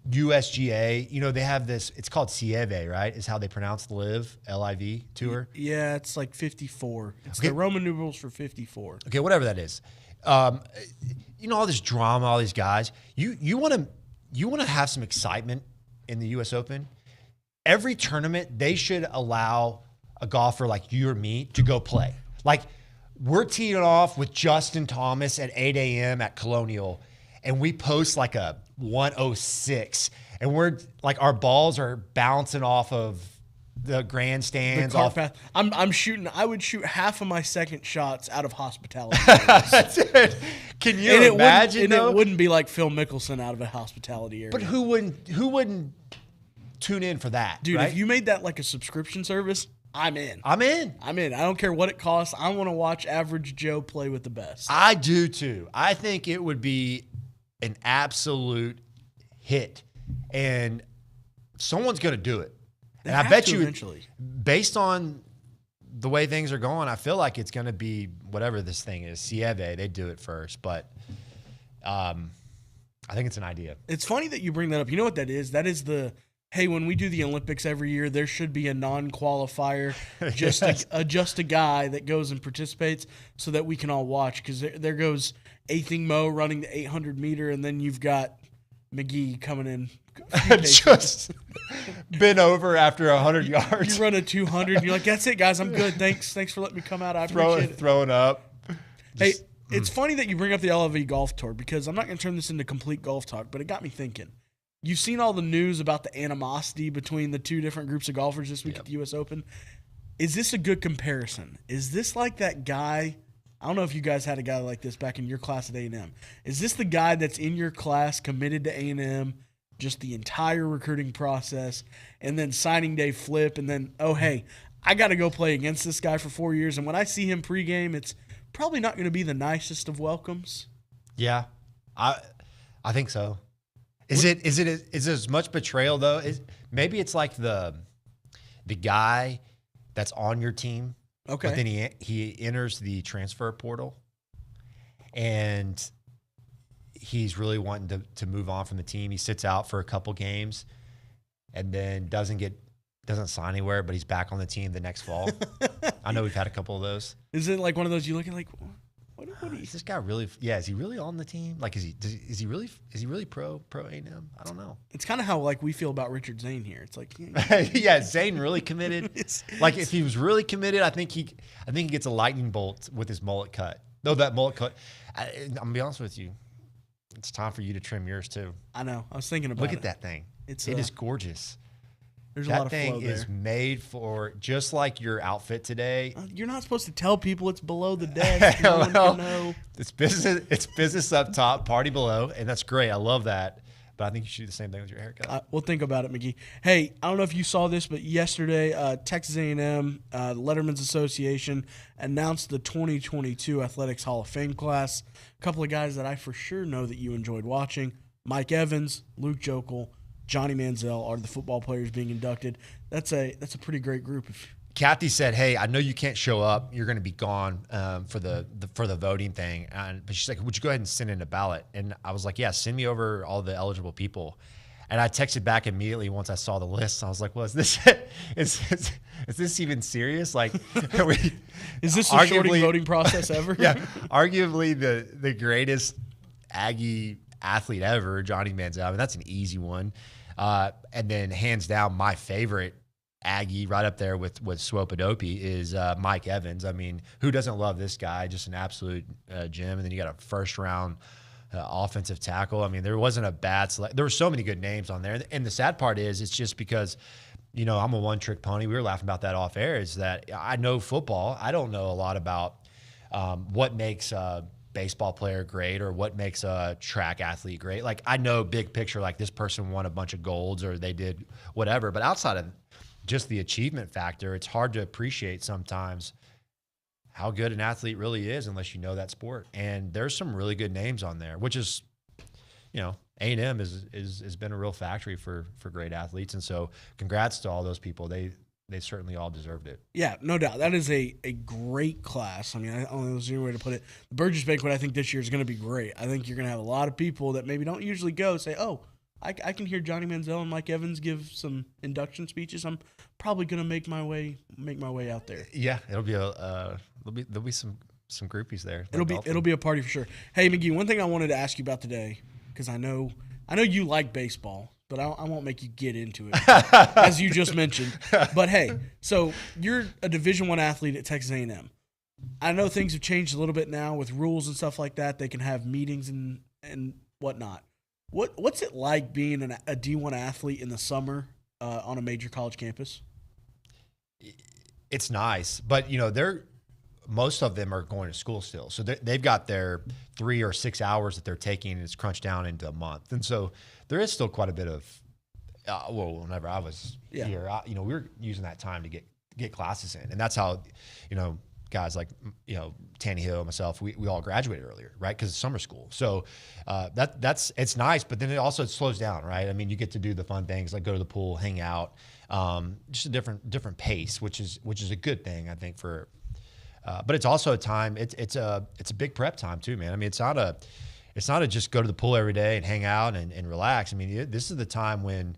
USGA, they have this, it's called Cieve, right? Is how they pronounce the LIV, L-I-V tour. Yeah, it's like 54. It's the Roman numerals for 54. Okay, whatever that is. All this drama, all these guys. You want to have some excitement in the U.S. Open. Every tournament, they should allow a golfer like you or me to go play. Like, we're teeing off with Justin Thomas at 8 a.m. at Colonial, and we post like a 106, and we're like our balls are bouncing off of the grandstands. The cart path. I'm shooting. I would shoot half of my second shots out of hospitality. That's it. Can you imagine? It wouldn't be like Phil Mickelson out of a hospitality area. But who wouldn't tune in for that, dude? Right? If you made that like a subscription service, I'm in. I'm in. I don't care what it costs. I want to watch average Joe play with the best. I do too. I think it would be an absolute hit, and someone's going to do it. They and I have bet to you, eventually. based on the way things are going, I feel like it's going to be whatever this thing is. Sieve, they do it first, but I think it's an idea. It's funny that you bring that up. You know what that is? That is hey, when we do the Olympics every year, there should be a non-qualifier, just a guy that goes and participates so that we can all watch. Because there goes Athing Mo running the 800-meter, and then you've got McGee coming in. Just been over after 100 yards. You run a 200, and you're like, that's it, guys. I'm good. Thanks for letting me come out. I appreciate it. Throwing up. Hey, it's funny that you bring up the LV Golf Tour because I'm not going to turn this into complete golf talk, but it got me thinking. You've seen all the news about the animosity between the two different groups of golfers this week at the U.S. Open. Is this a good comparison? Is this like that guy? I don't know if you guys had a guy like this back in your class at A&M. Is this the guy that's in your class committed to A&M, just the entire recruiting process, and then signing day flip, and then, oh, hey, I got to go play against this guy for 4 years, and when I see him pregame, it's probably not going to be the nicest of welcomes? Yeah, I think so. Is it as much betrayal though? Maybe it's like the guy that's on your team, okay, but then he enters the transfer portal, and he's really wanting to move on from the team. He sits out for a couple games, and then doesn't sign anywhere, but he's back on the team the next fall. I know we've had a couple of those. Is it like one of those you look at like, what is this guy really? Yeah, is he really on the team? Like, is he really pro A&M? I don't know. It's kind of how like we feel about Richard Zane here. It's like, yeah, Zane really committed. Like, if he was really committed, I think he gets a lightning bolt with his mullet cut. Though that mullet cut, I'm gonna be honest with you, it's time for you to trim yours too. I know. I was thinking about it. Look at that thing. It is gorgeous. There's a lot of flow there. That thing is made for, just like your outfit today. You're not supposed to tell people it's below the desk. No one can know. It's business up top, party below, and that's great. I love that. But I think you should do the same thing with your haircut. We'll think about it, McGee. Hey, I don't know if you saw this, but yesterday, Texas A&M, the Letterman's Association, announced the 2022 Athletics Hall of Fame class. A couple of guys that I for sure know that you enjoyed watching. Mike Evans, Luke Jokel, Johnny Manziel are the football players being inducted. That's a pretty great group. Kathy said, "Hey, I know you can't show up. You're going to be gone for the voting thing." But she's like, "Would you go ahead and send in a ballot?" And I was like, "Yeah, send me over all the eligible people." And I texted back immediately once I saw the list. I was like, "Well, is this even serious? Like, is this the shortest voting process ever?" Yeah, arguably the greatest Aggie athlete ever, Johnny Manziel. I mean, that's an easy one. And then hands down, my favorite Aggie right up there with Swopadopi is Mike Evans. I mean, who doesn't love this guy? Just an absolute gem. And then you got a first-round offensive tackle. I mean, there wasn't a bad select. There were so many good names on there. And the sad part is it's just because, I'm a one-trick pony. We were laughing about that off air, is that I know football. I don't know a lot about what makes baseball player great or what makes a track athlete great. Like, I know big picture, like this person won a bunch of golds or they did whatever, but outside of just the achievement factor, it's hard to appreciate sometimes how good an athlete really is unless you know that sport. And there's some really good names on there, which is, A&M has been a real factory for great athletes. And so congrats to all those people. They certainly all deserved it. Yeah, no doubt. That is a great class. I mean, I don't know if there's any way to put it. The Burgess Banquet, I think this year is going to be great. I think you're going to have a lot of people that maybe don't usually go say, oh, I can hear Johnny Manziel and Mike Evans give some induction speeches. I'm probably going to make my way out there. Yeah, it'll be there'll be some groupies there. It'll be a party for sure. Hey, McGee, one thing I wanted to ask you about today, because I know you like baseball, but I won't make you get into it, as you just mentioned. But hey, so you're a Division I athlete at Texas A&M. I know things have changed a little bit now with rules and stuff like that. They can have meetings and whatnot. What's it like being a D1 athlete in the summer on a major college campus? It's nice, but most of them are going to school still, so they've got their 3 or 6 hours that they're taking, and it's crunched down into a month, and so there is still quite a bit of. Whenever I was here, we were using that time to get classes in, and that's how, guys like Tanny Hill, myself, we all graduated earlier, right? Because it's summer school. So it's nice, but then it slows down, right? I mean, you get to do the fun things like go to the pool, hang out, just a different pace, which is a good thing, I think, for. But it's also a time. It's a big prep time too, man. I mean, it's not a just go to the pool every day and hang out and relax. I mean, this is the time when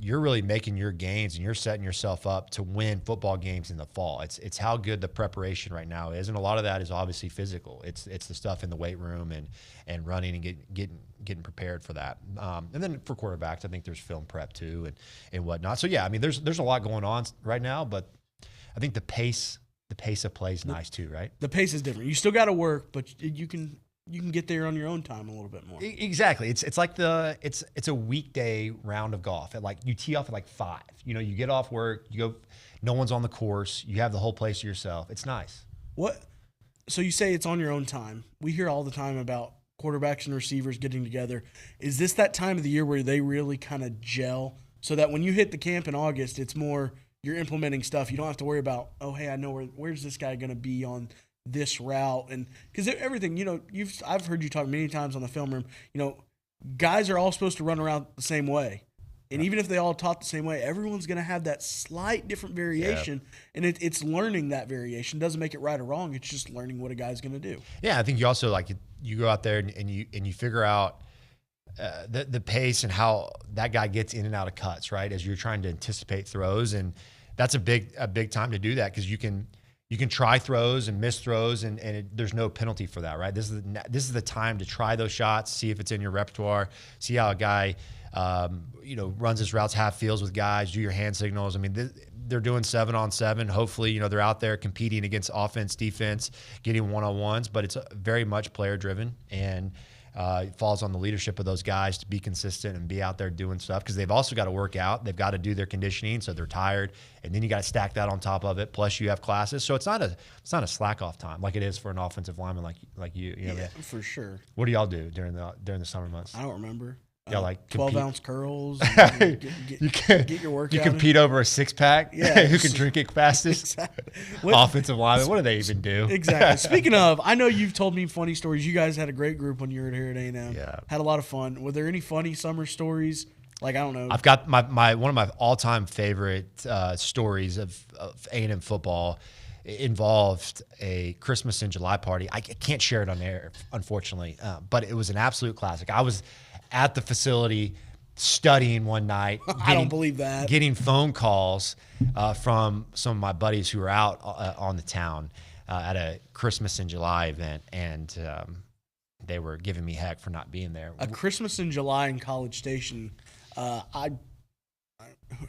you're really making your gains and you're setting yourself up to win football games in the fall. It's how good the preparation right now is, and a lot of that is obviously physical. It's the stuff in the weight room and running and getting prepared for that. And then for quarterbacks, I think there's film prep too and whatnot. So yeah, I mean, there's a lot going on right now, but I think the pace of play is nice too, right? The pace is different. You still got to work, but you can get there on your own time a little bit more. Exactly. It's like it's a weekday round of golf. You tee off at 5. You get off work, you go, no one's on the course, you have the whole place to yourself. It's nice. So you say it's on your own time. We hear all the time about quarterbacks and receivers getting together. Is this that time of the year where they really kind of gel so that when you hit the camp in August, it's more you're implementing stuff. You don't have to worry about, oh, hey, I know where's this guy going to be on this route, and because everything, I've heard you talk many times on the film room. Guys are all supposed to run around the same way, and even if they all taught the same way, everyone's going to have that slight different variation, and it's learning that variation. Doesn't make it right or wrong. It's just learning what a guy's going to do. Yeah, I think you also you go out there and you figure out the pace and how that guy gets in and out of cuts, right? As you're trying to anticipate throws, and that's a big time to do that because you can try throws and miss throws, and there's no penalty for that, right? This is the time to try those shots, see if it's in your repertoire, see how a guy, runs his routes half fields with guys, do your hand signals. I mean, they're doing 7-on-7. Hopefully, they're out there competing against offense, defense, getting one-on-ones, but it's very much player-driven, and it falls on the leadership of those guys to be consistent and be out there doing stuff because they've also got to work out. They've got to do their conditioning, so they're tired, and then you got to stack that on top of it. Plus, you have classes, so it's not a slack off time like it is for an offensive lineman like you. Yeah, for sure. What do y'all do during the summer months? I don't remember. Y'all 12-ounce curls. Get your workout. You compete over a 6-pack. Yeah, who can drink it fastest? Exactly. Offensive lineman. What do they even do? Exactly. Speaking of, I know you've told me funny stories. You guys had a great group when you were here at A&M. Yeah. Had a lot of fun. Were there any funny summer stories? I don't know. I've got my one of my all-time favorite stories of A&M football. It involved a Christmas in July party. I can't share it on air, unfortunately, but it was an absolute classic. I was at the facility studying one night. I don't believe that. Getting phone calls from some of my buddies who were out on the town at a Christmas in July event, and they were giving me heck for not being there. A Christmas in July in College Station. I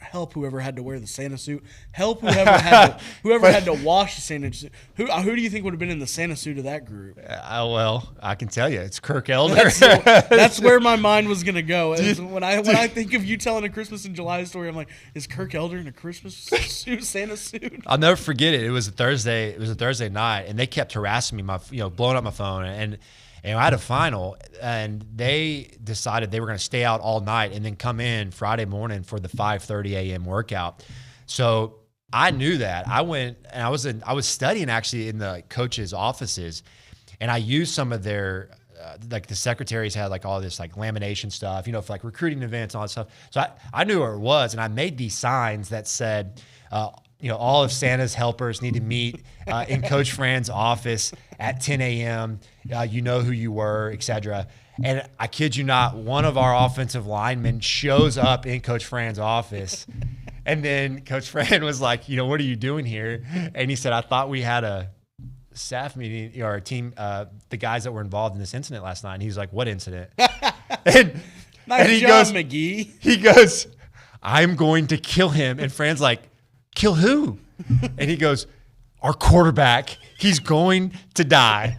help whoever had to wear the Santa suit. Help whoever had to wash the Santa suit. Who do you think would have been in the Santa suit of that group? Well, I can tell you, it's Kirk Elder. That's where my mind was gonna go. When I think of you telling a Christmas in July story, I'm like, is Kirk Elder in a Christmas suit, Santa suit? I'll never forget it. It was a Thursday night, and they kept harassing me, blowing up my phone, and I had a final, and they decided they were going to stay out all night and then come in Friday morning for the 5:30 a.m. workout. So I knew that. I went and I was studying actually in the coaches' offices, and I used some of their the secretaries had all this lamination stuff, for recruiting events and all that stuff. So I knew where it was, and I made these signs that said, all of Santa's helpers need to meet in Coach Fran's office at 10 a.m. You know who you were, etc. And I kid you not, one of our offensive linemen shows up in Coach Fran's office. And then Coach Fran was like, what are you doing here? And he said, I thought we had a staff meeting or a team, the guys that were involved in this incident last night. And he's like, what incident? Nice job, McGee. He goes, I'm going to kill him. And Fran's like, kill who? And he goes, our quarterback, he's going to die.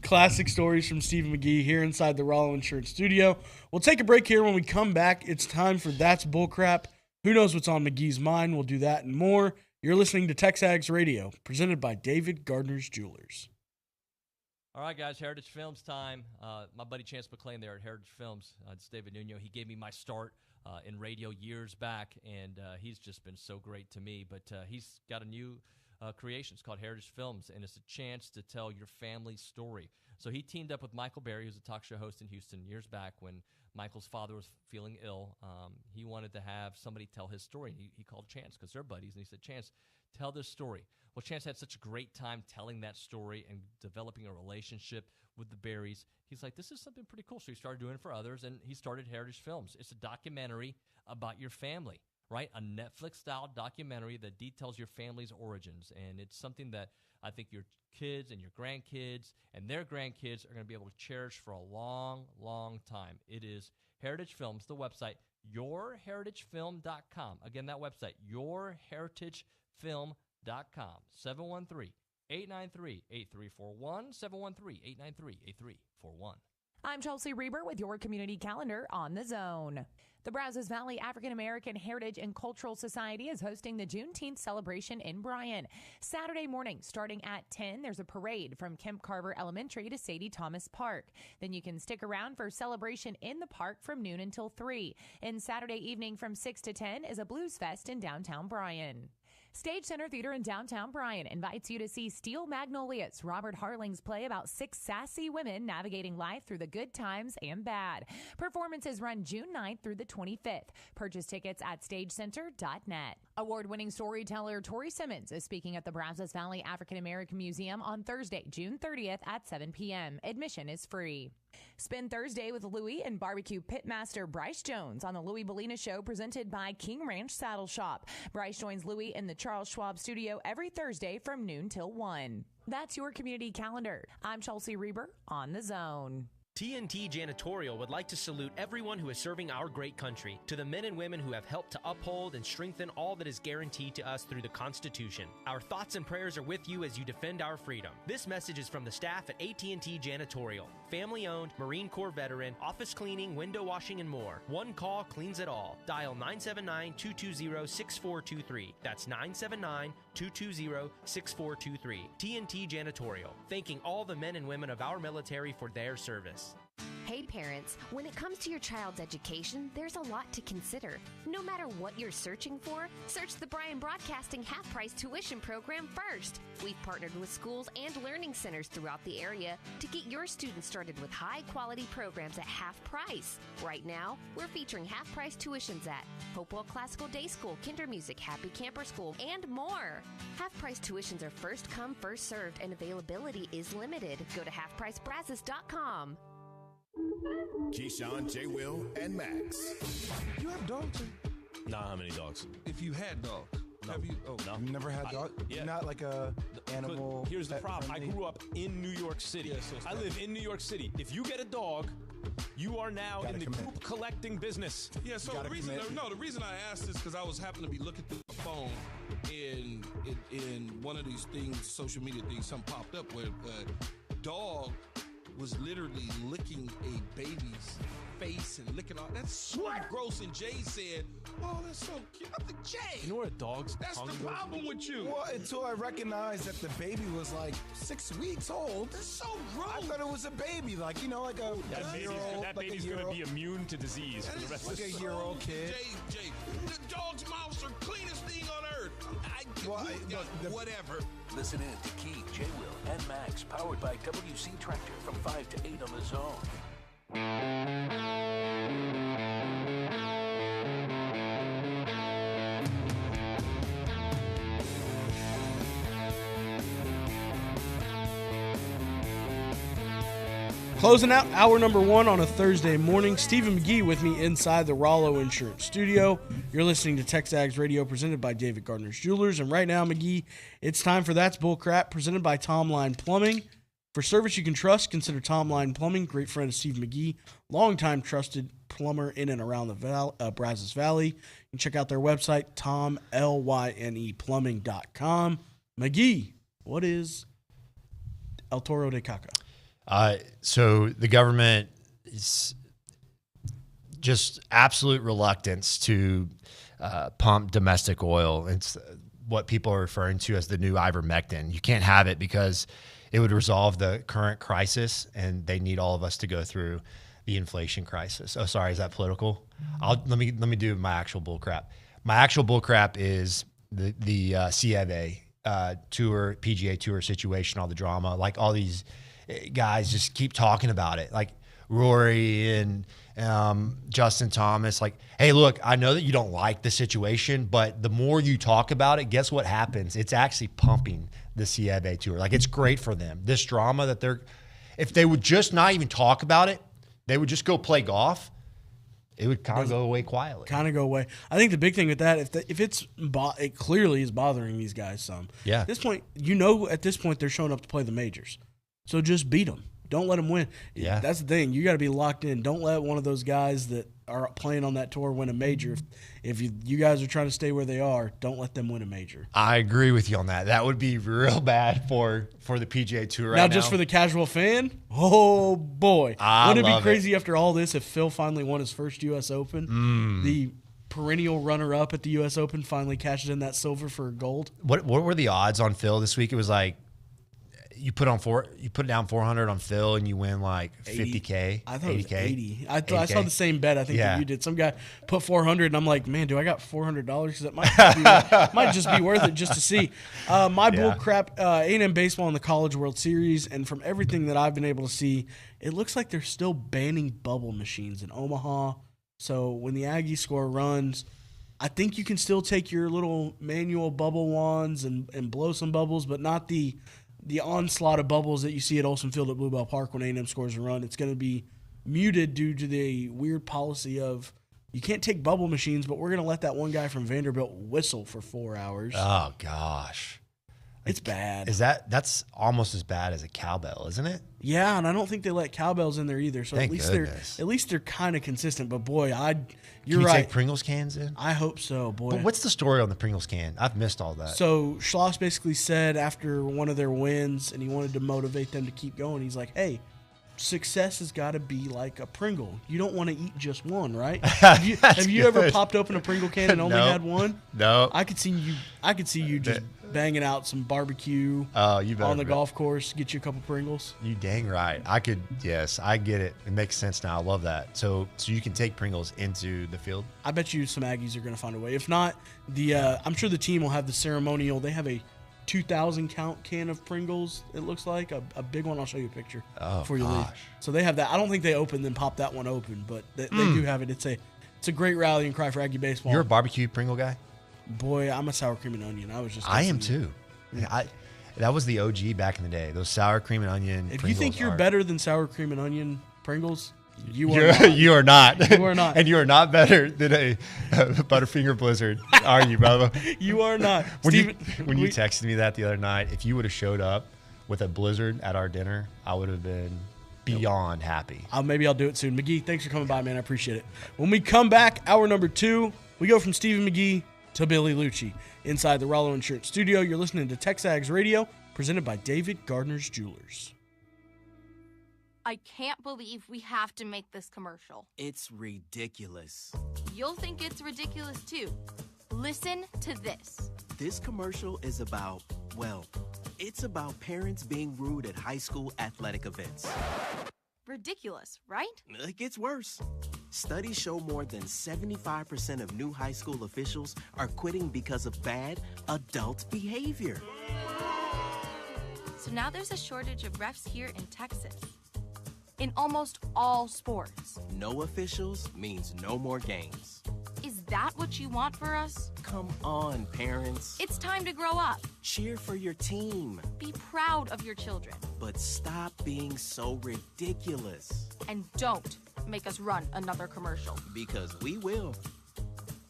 Classic stories from Stephen McGee here inside the Rollo Insurance Studio. We'll take a break here. When we come back, it's time for That's Bullcrap. Who knows what's on McGee's mind? We'll do that and more. You're listening to TexAgs Radio, presented by David Gardner's Jewelers. All right, guys, Heritage Films time. My buddy Chance McClain there at Heritage Films, it's David Nuno. He gave me my start in radio years back, and he's just been so great to me. But he's got a new creation. It's called Heritage Films, and it's a chance to tell your family's story. So he teamed up with Michael Berry, who's a talk show host in Houston, years back when Michael's father was feeling ill. He wanted to have somebody tell his story. He called Chance because they're buddies, and he said, Chance, tell this story. Well, Chance had such a great time telling that story and developing a relationship with the Berries. He's like, this is something pretty cool. So he started doing it for others, and he started Heritage Films. It's a documentary about your family, right? A Netflix-style documentary that details your family's origins. And it's something that I think your kids and your grandkids and their grandkids are going to be able to cherish for a long, long time. It is Heritage Films, the website, yourheritagefilm.com. Again, that website, yourheritagefilm.com. 713-893-8341, 713-893-8341. I'm Chelsea Reber with your community calendar on the Zone. The Brazos Valley African American Heritage and Cultural Society is hosting the Juneteenth celebration in Bryan. Saturday morning, starting at 10, there's a parade from Kemp Carver Elementary to Sadie Thomas Park. Then you can stick around for celebration in the park from noon until 3. And Saturday evening from 6 to 10 is a Blues Fest in downtown Bryan. Stage Center Theater in downtown Bryan invites you to see Steel Magnolias, Robert Harling's play about 6 sassy women navigating life through the good times and bad. Performances run June 9th through the 25th. Purchase tickets at stagecenter.net. Award-winning storyteller Tori Simmons is speaking at the Brazos Valley African American Museum on Thursday, June 30th at 7 p.m. Admission is free. Spend Thursday with Louie and barbecue pitmaster Bryce Jones on the Louie Bellina Show presented by King Ranch Saddle Shop. Bryce joins Louie in the Charles Schwab studio every Thursday from noon till 1. That's your community calendar. I'm Chelsea Reber on the Zone. TNT Janitorial would like to salute everyone who is serving our great country, to the men and women who have helped to uphold and strengthen all that is guaranteed to us through the Constitution. Our thoughts and prayers are with you as you defend our freedom. This message is from the staff at AT&T Janitorial. Family-owned, Marine Corps veteran, office cleaning, window washing, and more. One call cleans it all. Dial 979-220-6423. That's 979-220-6423. TNT Janitorial, thanking all the men and women of our military for their service. Hey parents, when it comes to your child's education, there's a lot to consider. No matter what you're searching for, search the Bryan Broadcasting half-price tuition program first. We've partnered with schools and learning centers throughout the area to get your students started with high-quality programs at half price. Right now, we're featuring half-price tuitions at Hopewell Classical Day School, Kinder Music, Happy Camper School, and more. Half-price tuitions are first come, first served, and availability is limited. Go to halfpricebrazos.com. Keyshawn, J. Will, and Max. You have dogs? Nah, how many dogs? If you had dogs, no. Have you? Oh, no. You never had dogs? Yeah. Not like a animal. Here's the problem. I grew up in New York City. Yeah, so I live in New York City. If you get a dog, you are now in the poop collecting business. Yeah. So the reason I asked is because I was happening to be looking through the phone, and in one of these things, social media things, something popped up where a dog was literally licking a baby's face and licking all. That's so gross. And Jay said, "Oh, that's so cute." I'm like, Jay, you know where a dog's that's tongue the goes? problem with you. Well, until I recognized that the baby was like 6 weeks old. That's so gross. I thought it was a baby, like like a year-old. That baby's going to be immune to disease for the rest of a year-old kid. Jay, the dog's mouths are cleanest thing on earth. Whatever. Listen in to Key, J. Will, and Max, powered by WC Tractor from 5 to 8 on the Zone. Closing out hour number 1 on a Thursday morning. Stephen McGee with me inside the Rollo Insurance Studio. You're listening to TexAgs Radio presented by David Gardner's Jewelers. And right now, McGee, it's time for That's Bullcrap presented by Tom Line Plumbing. For service you can trust, consider Tom Line Plumbing. Great friend of Steve McGee, longtime trusted plumber in and around the Brazos Valley. You can check out their website, tomlyneplumbing.com. McGee, what is El Toro de Caca? So the government is just absolute reluctance to pump domestic oil. It's what people are referring to as the new ivermectin. You can't have it because it would resolve the current crisis, and they need all of us to go through the inflation crisis. Oh, sorry, is that political? Let me do my actual bullcrap. My actual bullcrap is the CFA tour, PGA Tour situation, all the drama. Like, all these guys just keep talking about it. Like Rory and Justin Thomas, like, hey, look, I know that you don't like the situation, but the more you talk about it, guess what happens? It's actually pumping the CFA Tour. Like, it's great for them. This drama that if they would just not even talk about it, they would just go play golf, it would kind of go away quietly. Kind of go away. I think the big thing with that, if it clearly is bothering these guys some. Yeah. At this point, at this point they're showing up to play the majors. So just beat them. Don't let them win. Yeah. That's the thing. You got to be locked in. Don't let one of those guys that are playing on that tour win a major. If you guys are trying to stay where they are, don't let them win a major. I agree with you on that. That would be real bad for the PGA Tour right now. Now, just for the casual fan, oh, boy. Wouldn't it be crazy after all this if Phil finally won his first U.S. Open? The perennial runner-up at the U.S. Open finally cashes in that silver for gold. What were the odds on Phil this week? It was like, you put down 400 on Phil and you win like 50K. I thought it was 80. I saw the same bet. I think that you did. Some guy put 400, and I'm like, man, do I got $400? Because it might just be worth it just to see. My bull crap, A&M baseball in the College World Series, and from everything that I've been able to see, it looks like they're still banning bubble machines in Omaha. So when the Aggies score runs, I think you can still take your little manual bubble wands and blow some bubbles, but not the onslaught of bubbles that you see at Olsen Field at Blue Bell Park when A&M scores a run. It's going to be muted due to the weird policy of you can't take bubble machines, but we're going to let that one guy from Vanderbilt whistle for 4 hours. Oh, gosh. It's bad. That's almost as bad as a cowbell, isn't it? Yeah, and I don't think they let cowbells in there either. So Thank at least they're kind of consistent. But boy, you're Can you right. take Pringles cans in? I hope so, boy. But what's the story on the Pringles can? I've missed all that. So Schloss basically said after one of their wins, and he wanted to motivate them to keep going, he's like, hey, success has got to be like a Pringle. You don't want to eat just one, right? Have you ever popped open a Pringle can and only had one? No. I could see you just banging out some barbecue on the golf course, get you a couple Pringles. You dang right. I get it. It makes sense now. I love that. So you can take Pringles into the field? I bet you some Aggies are going to find a way. If not, I'm sure the team will have the ceremonial. They have a 2,000 count can of Pringles, it looks like. A big one. I'll show you a picture before you leave. So they have that. I don't think they pop that one open, but they do have it. It's a great rallying cry for Aggie baseball. You're a barbecue Pringle guy? Boy, I'm a sour cream and onion. I am too. That was the OG back in the day. Those sour cream and onion. If Pringles you think you're better than sour cream and onion Pringles, you are not. You are not. You are not. And you are not better than a Butterfinger Blizzard, are you, brother? You are not. When you texted me that the other night, if you would have showed up with a Blizzard at our dinner, I would have been beyond happy. Maybe I'll do it soon. McGee, thanks for coming by, man. I appreciate it. When we come back, hour number 2, we go from Stephen McGee to Billy Lucci inside the Rollo Insurance Studio. You're listening to TexAgs Radio, presented by David Gardner's Jewelers. I can't believe we have to make this commercial. It's ridiculous. You'll think it's ridiculous too. Listen to this. This commercial is about, it's about parents being rude at high school athletic events. Ridiculous, right? It gets worse. Studies show more than 75% of new high school officials are quitting because of bad adult behavior. So now there's a shortage of refs here in Texas. In almost all sports. No officials means no more games. Is that what you want for us? Come on, parents. It's time to grow up. Cheer for your team. Be proud of your children. But stop being so ridiculous. And don't make us run another commercial. Because we will.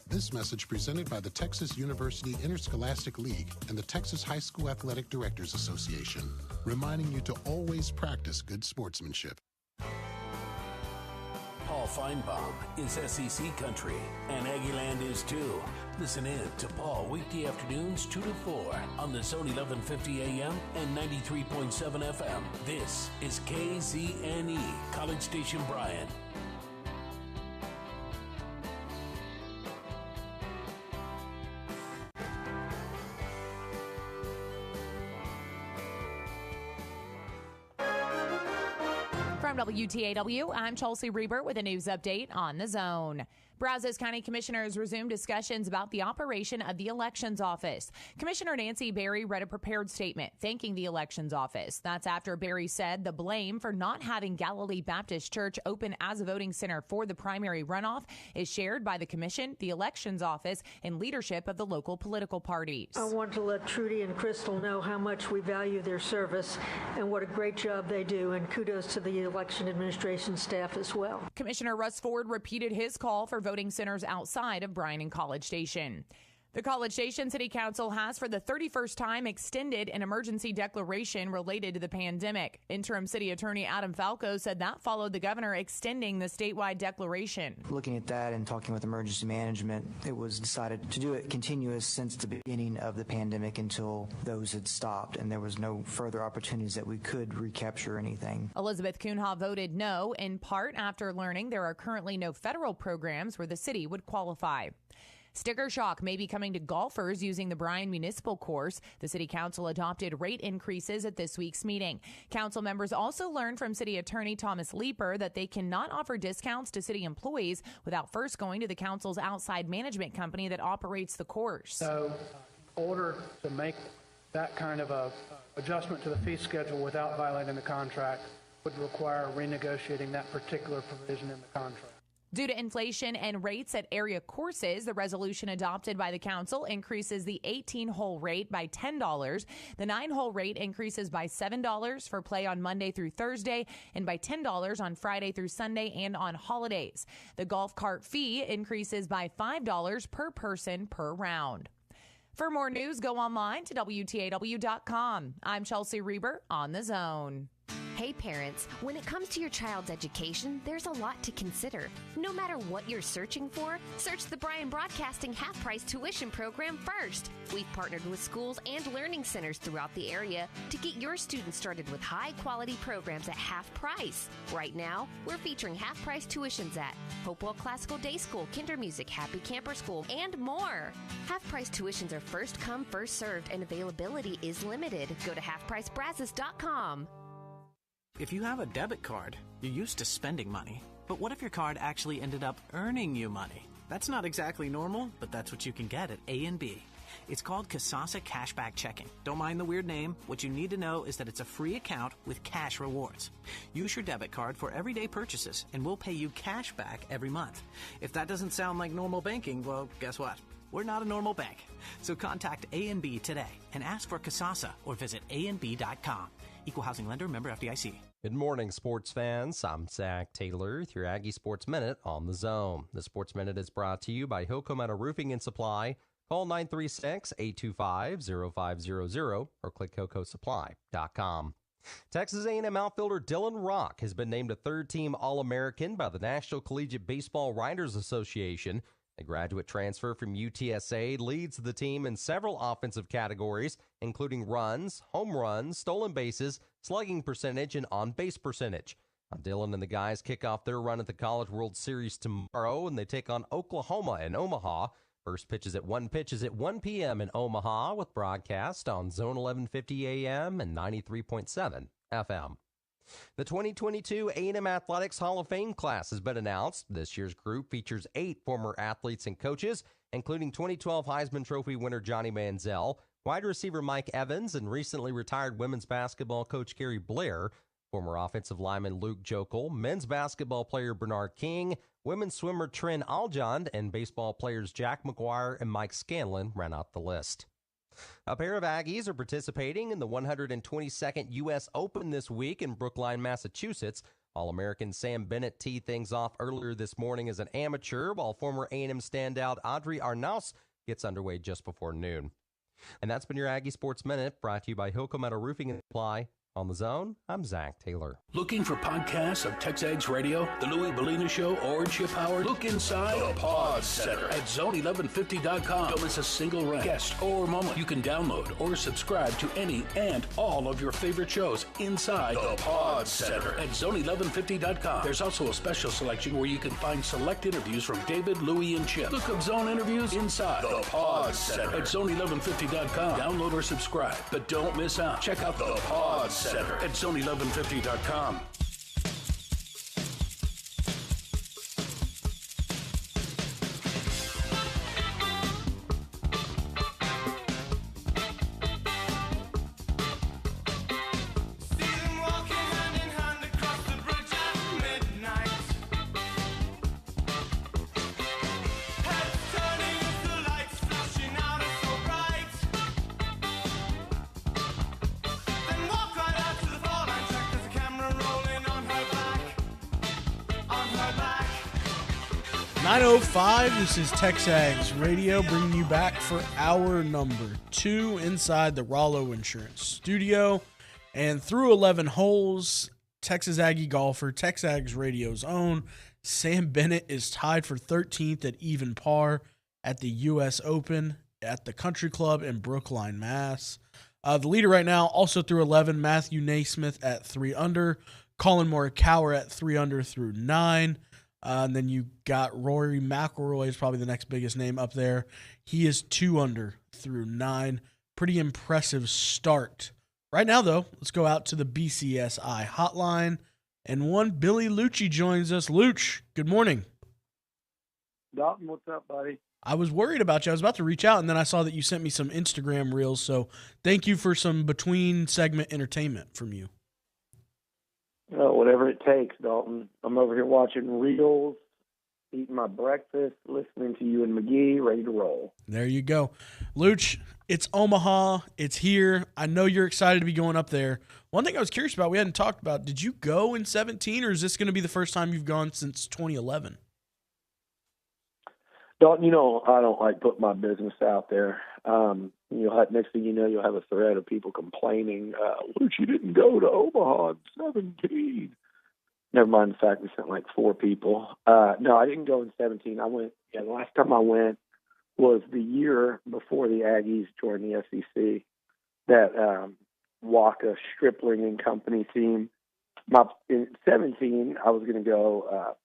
This message presented by the Texas University Interscholastic League and the Texas High School Athletic Directors Association, reminding you to always practice good sportsmanship. Call Paul Feinbaum is SEC country, and Aggieland is too. Listen in to Paul weekday afternoons 2 to 4 on the Zone 1150 AM and 93.7 FM. This is KZNE, College Station Bryan. From WTAW, I'm Chelsea Reber with a news update on the Zone. Brazos County commissioners resumed discussions about the operation of the elections office. Commissioner Nancy Berry read a prepared statement thanking the elections office. That's after Berry said the blame for not having Galilee Baptist Church open as a voting center for the primary runoff is shared by the commission, the elections office, and leadership of the local political parties. I want to let Trudy and Crystal know how much we value their service and what a great job they do, and kudos to the election administration staff as well. Commissioner Russ Ford repeated his call for voting centers outside of Bryan and College Station. The College Station City Council has, for the 31st time, extended an emergency declaration related to the pandemic. Interim City Attorney Adam Falco said that followed the governor extending the statewide declaration. Looking at that and talking with emergency management, it was decided to do it continuous since the beginning of the pandemic until those had stopped, and there was no further opportunities that we could recapture anything. Elizabeth Kuhnha voted no, in part after learning there are currently no federal programs where the city would qualify. Sticker shock may be coming to golfers using the Bryan Municipal Course. The City Council adopted rate increases at this week's meeting. Council members also learned from City Attorney Thomas Leeper that they cannot offer discounts to city employees without first going to the council's outside management company that operates the course. So, in order to make that kind of a adjustment to the fee schedule without violating the contract would require renegotiating that particular provision in the contract. Due to inflation and rates at area courses, the resolution adopted by the council increases the 18-hole rate by $10. The 9-hole rate increases by $7 for play on Monday through Thursday and by $10 on Friday through Sunday and on holidays. The golf cart fee increases by $5 per person per round. For more news, go online to WTAW.com. I'm Chelsea Reber on The Zone. Hey parents, when it comes to your child's education, there's a lot to consider. No matter what you're searching for, search the Bryan Broadcasting half-price tuition program first. We've partnered with schools and learning centers throughout the area to get your students started with high-quality programs at half price. Right now, we're featuring half-price tuitions at Hopewell Classical Day School, Kinder Music, Happy Camper School, and more. Half-price tuitions are first come, first served, and availability is limited. Go to halfpricebrazos.com. If you have a debit card, you're used to spending money. But what if your card actually ended up earning you money? That's not exactly normal, but that's what you can get at A&B. It's called Kasasa Cashback Checking. Don't mind the weird name. What you need to know is that it's a free account with cash rewards. Use your debit card for everyday purchases, and we'll pay you cash back every month. If that doesn't sound like normal banking, well, guess what? We're not a normal bank. So contact A&B today and ask for Kasasa or visit ANB.com. Equal housing lender, member FDIC. Good morning, sports fans. I'm Zach Taylor with your Aggie Sports Minute on The Zone. The Sports Minute is brought to you by Hilco Metal Roofing and Supply. Call 936-825-0500 or click HilcoSupply.com. Texas A&M outfielder Dylan Rock has been named a third-team All-American by the National Collegiate Baseball Writers Association. A graduate transfer from UTSA leads the team in several offensive categories, including runs, home runs, stolen bases, slugging percentage, and on-base percentage. Dylan and the guys kick off their run at the College World Series tomorrow, and they take on Oklahoma in Omaha. First pitch is at 1 p.m. in Omaha, with broadcast on Zone 1150 AM and 93.7 FM. The 2022 A&M Athletics Hall of Fame class has been announced. This year's group features 8 former athletes and coaches, including 2012 Heisman Trophy winner Johnny Manziel, wide receiver Mike Evans, and recently retired women's basketball coach Gary Blair, former offensive lineman Luke Jokel, men's basketball player Bernard King, women's swimmer Trin Aljand, and baseball players Jack McGuire and Mike Scanlon ran out the list. A pair of Aggies are participating in the 122nd U.S. Open this week in Brookline, Massachusetts. All-American Sam Bennett teed things off earlier this morning as an amateur, while former A&M standout Audrey Arnaus gets underway just before noon. And that's been your Aggie Sports Minute, brought to you by Hilco Metal Roofing and Supply On the Zone, I'm Zach Taylor. Looking for podcasts of TexAgs Radio, The Louie Bellina Show, or Chip Howard? Look inside the Pod Center at zone1150.com. Don't miss a single rant, guest, or moment. You can download or subscribe to any and all of your favorite shows inside the Pod Center at zone1150.com. There's also a special selection where you can find select interviews from David, Louie, and Chip. Look up Zone interviews inside the Pod Center at zone1150.com. Download or subscribe, but don't miss out. Check out the Pod Center at zone1150.com. This is TexAgs Radio, bringing you back for hour number 2 inside the Rollo Insurance Studio. And through 11 holes, Texas Aggie golfer, TexAgs Radio's own Sam Bennett is tied for 13th at even par at the U.S. Open at the Country Club in Brookline, Mass. The leader right now, also through 11, Matthew Naismith at 3 under, Colin Morikawa at 3 under through 9. And then you got Rory McIlroy is probably the next biggest name up there. He is 2 under through 9. Pretty impressive start. Right now, though, let's go out to the BCSI hotline. And one Billy Lucci joins us. Luch, good morning. Dalton, what's up, buddy? I was worried about you. I was about to reach out, and then I saw that you sent me some Instagram reels. So thank you for some between segment entertainment from you. Oh, whatever it takes, Dalton. I'm over here watching reels, eating my breakfast, listening to you and McGee, ready to roll. There you go. Luch, it's Omaha. It's here. I know you're excited to be going up there. One thing I was curious about, we hadn't talked about, did you go in 2017, or is this going to be the first time you've gone since 2011? Dalton, you know, I don't like putting my business out there. Next thing you know, you'll have a thread of people complaining, Lucci didn't go to Omaha in 2017. Never mind the fact we sent like 4 people. No, I didn't go in 2017. I went, the last time I went was the year before the Aggies joined the SEC. That Waka, Stripling and company team. In 2017, I was going to go,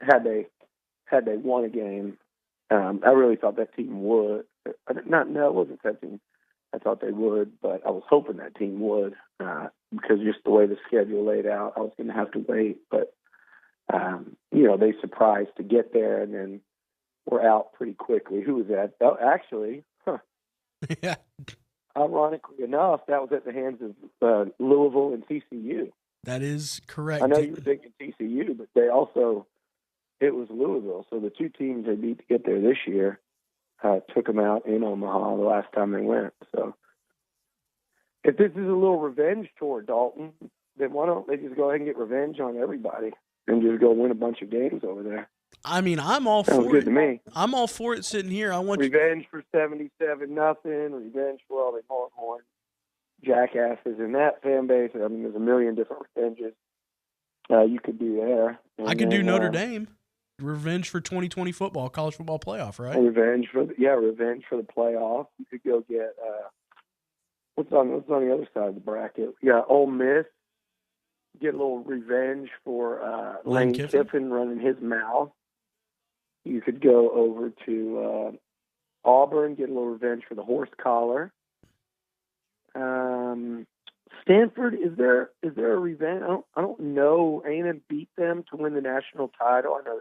had they won a game. I really thought that team would. No, it wasn't 17. I thought they would, but I was hoping that team would because just the way the schedule laid out, I was going to have to wait. But, they surprised to get there, and then were out pretty quickly. Who was that? Oh, actually, yeah. Ironically enough, that was at the hands of Louisville and TCU. That is correct. I know you were thinking TCU, but they also – it was Louisville. So the 2 teams they beat to get there this year took them out in Omaha the last time they went. So if this is a little revenge tour, Dalton, then why don't they just go ahead and get revenge on everybody and just go win a bunch of games over there? I mean, I'm all for it. Sounds good to me. I'm all for it sitting here. I want revenge for 77-0, revenge for all the Longhorn jackasses in that fan base. I mean, there's a million different revenges you could do there. I could do Notre Dame. Revenge for 2020 football, college football playoff, right? Revenge for the playoff. You could go get what's on the other side of the bracket. We got Ole Miss. Get a little revenge for Lane Kiffin running his mouth. You could go over to Auburn, get a little revenge for the horse collar. Stanford, is there a revenge? I don't know. A&M beat them to win the national title. I know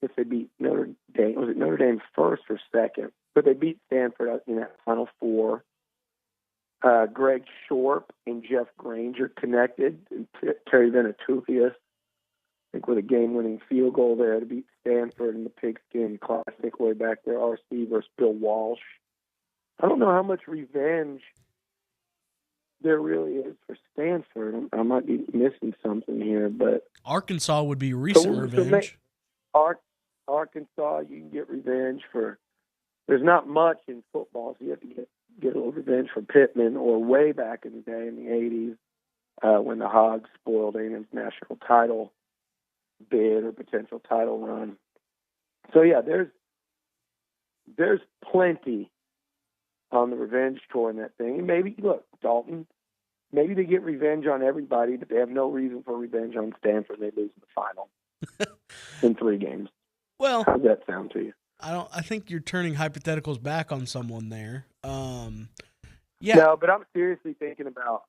if they beat Notre Dame, was it Notre Dame first or second? But they beat Stanford in that Final Four. Greg Shorp and Jeff Granger connected. And Terry Venetoulias, I think, with a game-winning field goal there to beat Stanford in the Pigskin Classic way back there. RC versus Bill Walsh. I don't know how much revenge there really is for Stanford. I might be missing something here, but Arkansas would be recent revenge. Arkansas, you can get revenge for. There's not much in football, so you have to get get a little revenge for Pittman, or way back in the day in the 80s when the Hogs spoiled A&M's national title bid or potential title run. So, yeah, there's plenty on the revenge tour in that thing. And maybe, look, Dalton, maybe they get revenge on everybody, but they have no reason for revenge on Stanford. They lose in the final in 3 games. Well, how's that sound to you? I think you're turning hypotheticals back on someone there. Yeah. No, but I'm seriously thinking about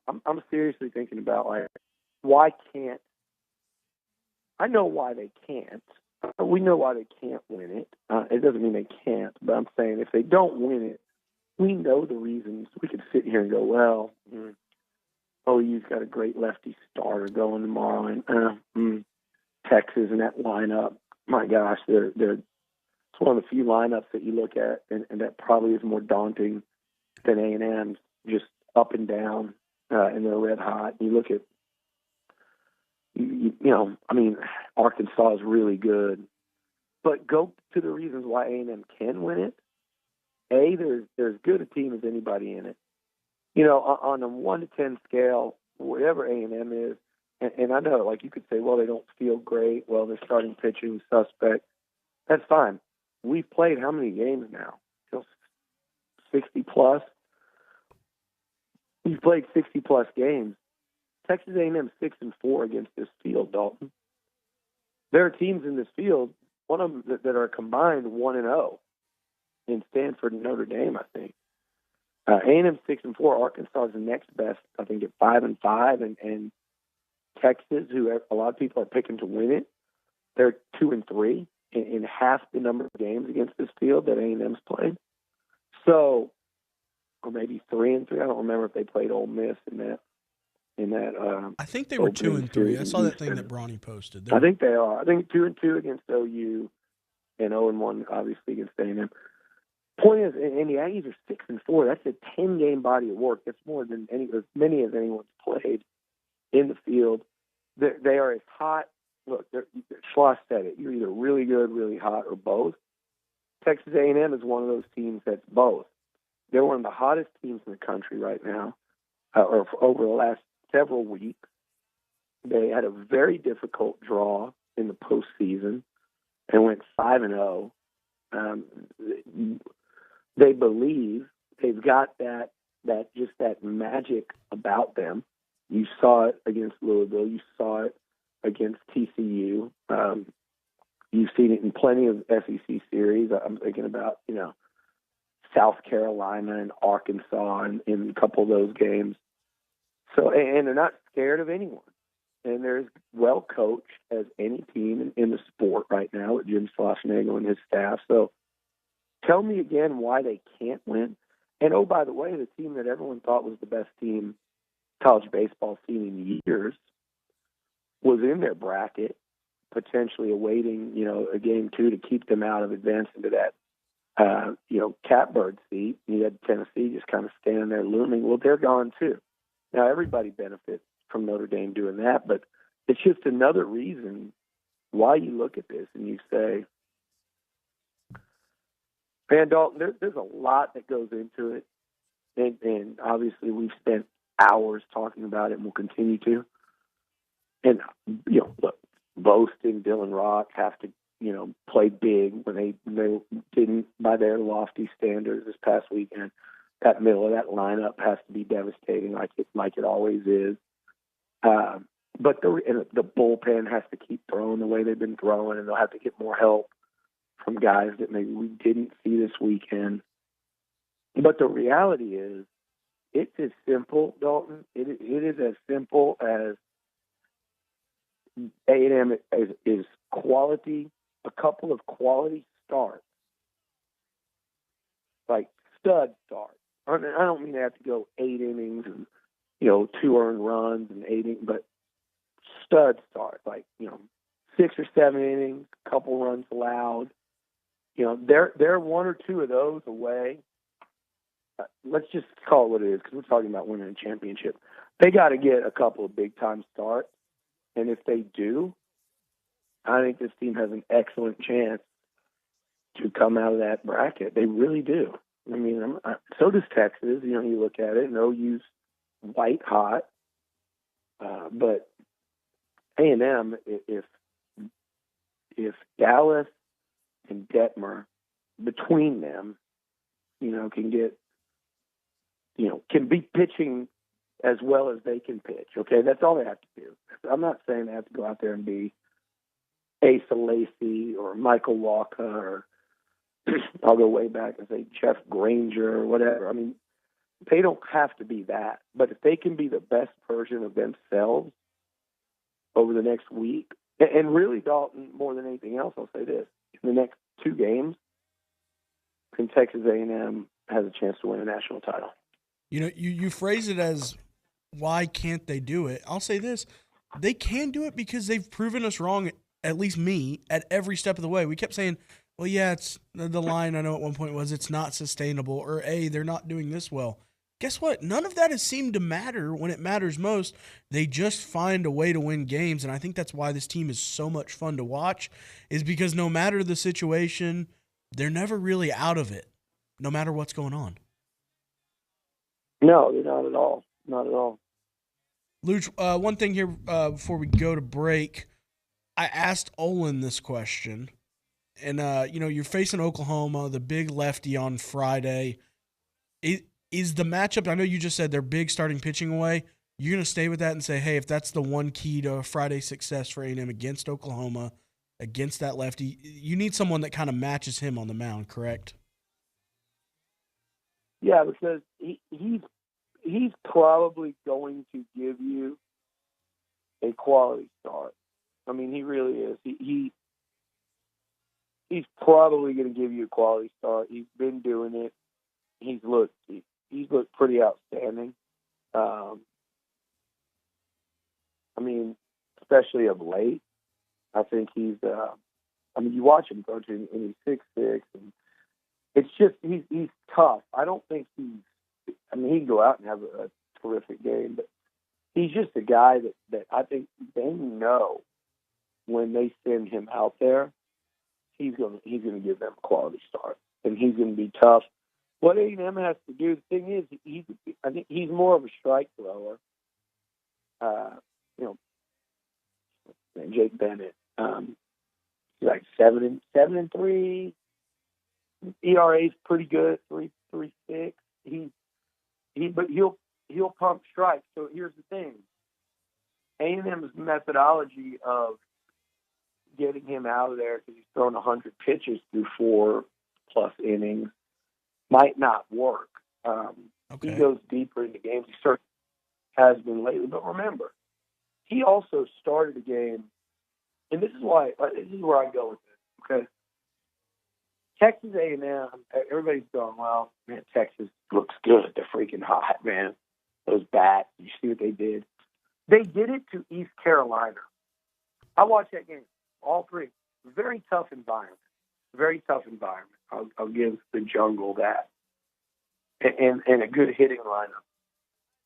like, why can't? I know why they can't. We know why they can't win it. It doesn't mean they can't, but I'm saying if they don't win it, we know the reasons. We could sit here and go, well, OU's got a great lefty starter going tomorrow, and Texas and that lineup. My gosh, they're it's one of the few lineups that you look at, and that probably is more daunting than A&M's, just up and down, and they're red hot. You look at, Arkansas is really good, but go to the reasons why A&M can win it. There's as good a team as anybody in it. On a 1 to 10 scale, whatever A&M is, and I know, like, you could say, well, they don't feel great. Well, their starting pitching suspect. That's fine. We've played how many games now? 60 plus. We've played 60 plus games. Texas A&M 6-4 against this field, Dalton. There are teams in this field, one of them that are combined 1-0 in Stanford and Notre Dame, I think. A&M 6-4. Arkansas is the next best, I think, at 5-5, and Texas, who a lot of people are picking to win it, they're 2-3 in half the number of games against this field that A&M's played. So, or maybe 3-3. I don't remember if they played Ole Miss in that. I think they were 2-3. I saw that thing that Bronny posted. I think they are. I think 2-2 against OU, and 0-1 obviously against A&M. Point is, and the Aggies are 6-4. That's a 10-game body of work. That's more than as many as anyone's played in the field. They are as hot. Look, Schloss said it. You're either really good, really hot, or both. Texas A&M is one of those teams that's both. They're one of the hottest teams in the country right now, or over the last several weeks. They had a very difficult draw in the postseason and went 5-0. They believe they've got that magic about them. You saw it against Louisville. You saw it against TCU. You've seen it in plenty of SEC series. I'm thinking about, South Carolina and Arkansas in a couple of those games. So, and they're not scared of anyone. And they're as well coached as any team in the sport right now with Jim Schlossnagle and his staff. So tell me again why they can't win. And, oh, by the way, the team that everyone thought was the best team college baseball seen in years was in their bracket, potentially awaiting, a game 2 to keep them out of advance into that, catbird seat. You had Tennessee just kind of standing there looming. Well, they're gone too. Now, everybody benefits from Notre Dame doing that, but it's just another reason why you look at this and you say, man, Dalton, there's a lot that goes into it, and obviously we've spent hours talking about it and we'll continue to. And, look, Boast and Dylan Rock have to, play big when they didn't by their lofty standards this past weekend. That middle of that lineup has to be devastating like it always is. But the bullpen has to keep throwing the way they've been throwing, and they'll have to get more help from guys that maybe we didn't see this weekend. But the reality is, it's as simple, Dalton. It is as simple as A&M is quality, a couple of quality starts, like stud starts. I don't mean they have to go 8 innings and 2 earned runs and 8 innings, but stud starts, like 6 or 7 innings, a couple runs allowed. They're 1 or 2 of those away. Let's just call it what it is, because we're talking about winning a championship. They got to get a couple of big-time starts, and if they do, I think this team has an excellent chance to come out of that bracket. They really do. I mean, so does Texas. You know, you look at it, and OU's white hot. But A&M, if Dallas and Detmer, between them, you know, can get, you know, can be pitching as well as they can pitch. Okay, that's all they have to do. I'm not saying they have to go out there and be Asa Lacy or Michael Walker, or I'll go way back and say Jeff Granger or whatever. I mean, they don't have to be that. But if they can be the best version of themselves over the next week, and really, Dalton, more than anything else, I'll say this: in the next 2 games, I think Texas A&M has a chance to win a national title. You know, you phrase it as, why can't they do it? I'll say this: they can do it because they've proven us wrong, at least me, at every step of the way. We kept saying, well, yeah, it's the line I know at one point was it's not sustainable, or they're not doing this well. Guess what? None of that has seemed to matter when it matters most. They just find a way to win games, and I think that's why this team is so much fun to watch, is because no matter the situation, they're never really out of it, no matter what's going on. No, they're not at all. Not at all. Luch, one thing here before we go to break, I asked Olin this question, and you know, you're facing Oklahoma, the big lefty on Friday. Is the matchup? I know you just said they're big starting pitching away. You're going to stay with that and say, hey, if that's the one key to Friday's success for A&M against Oklahoma, against that lefty, you need someone that kind of matches him on the mound, correct? Yeah, because he's probably going to give you a quality start. I mean, he really is. He's probably going to give you a quality start. He's been doing it. He's looked pretty outstanding. I mean, especially of late, I think he's. I mean, you watch him coach, and he's 6'6", and it's just he's tough. I don't think he's. I mean, he can go out and have a terrific game, but he's just a guy that I think they know when they send him out there, he's going to give them a quality start, and he's going to be tough. What A&M has to do, the thing is, I think he's more of a strike thrower. You know, Jake Bennett, he's like 7-3. ERA's pretty good, 3.36. But he'll pump strikes. So here's the thing: A&M's methodology of getting him out of there because he's thrown 100 pitches through 4+ innings might not work. He goes deeper into games. He certainly has been lately. But remember, he also started a game, and this is where I go with this. Okay, Texas A&M, everybody's going, well, man, Texas looks good. They're freaking hot, man. Those bats, you see what they did? They did it to East Carolina. I watched that game, all 3. Very tough environment. Very tough environment. I'll give the Jungle that. And a good hitting lineup.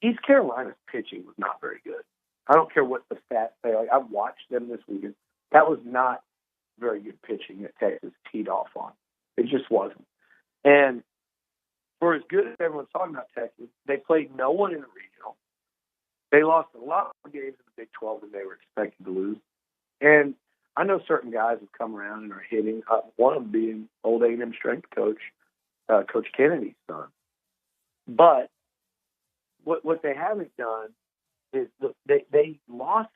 East Carolina's pitching was not very good. I don't care what the stats say. Like, I watched them this weekend. That was not very good pitching that Texas teed off on. It just wasn't. And for as good as everyone's talking about Texas, they played no one in the regional. They lost a lot of games in the Big 12 than they were expected to lose. And I know certain guys have come around and are hitting, one of them being old A&M strength coach, Coach Kennedy's son. But what they haven't done is they lost.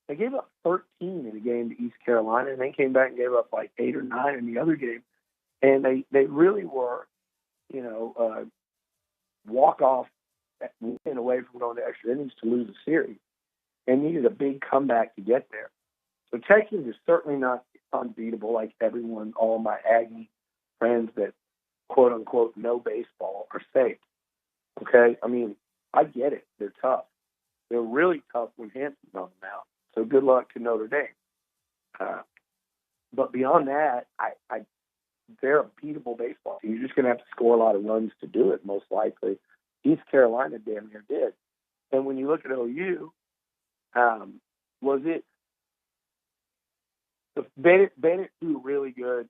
They gave up 13 in a game to East Carolina, and they came back and gave up like 8 or 9 in the other game. And they really were, you know, walk off win away from going to extra innings to lose a series, and needed a big comeback to get there. So Texas is certainly not unbeatable like everyone, all my Aggie friends that quote unquote know baseball are saying. Okay, I mean, I get it. They're tough. They're really tough when Hanson's on the mound. So good luck to Notre Dame. But beyond that, they're a beatable baseball team. You're just going to have to score a lot of runs to do it, most likely. East Carolina damn near did. And when you look at OU, was it Bennett threw really good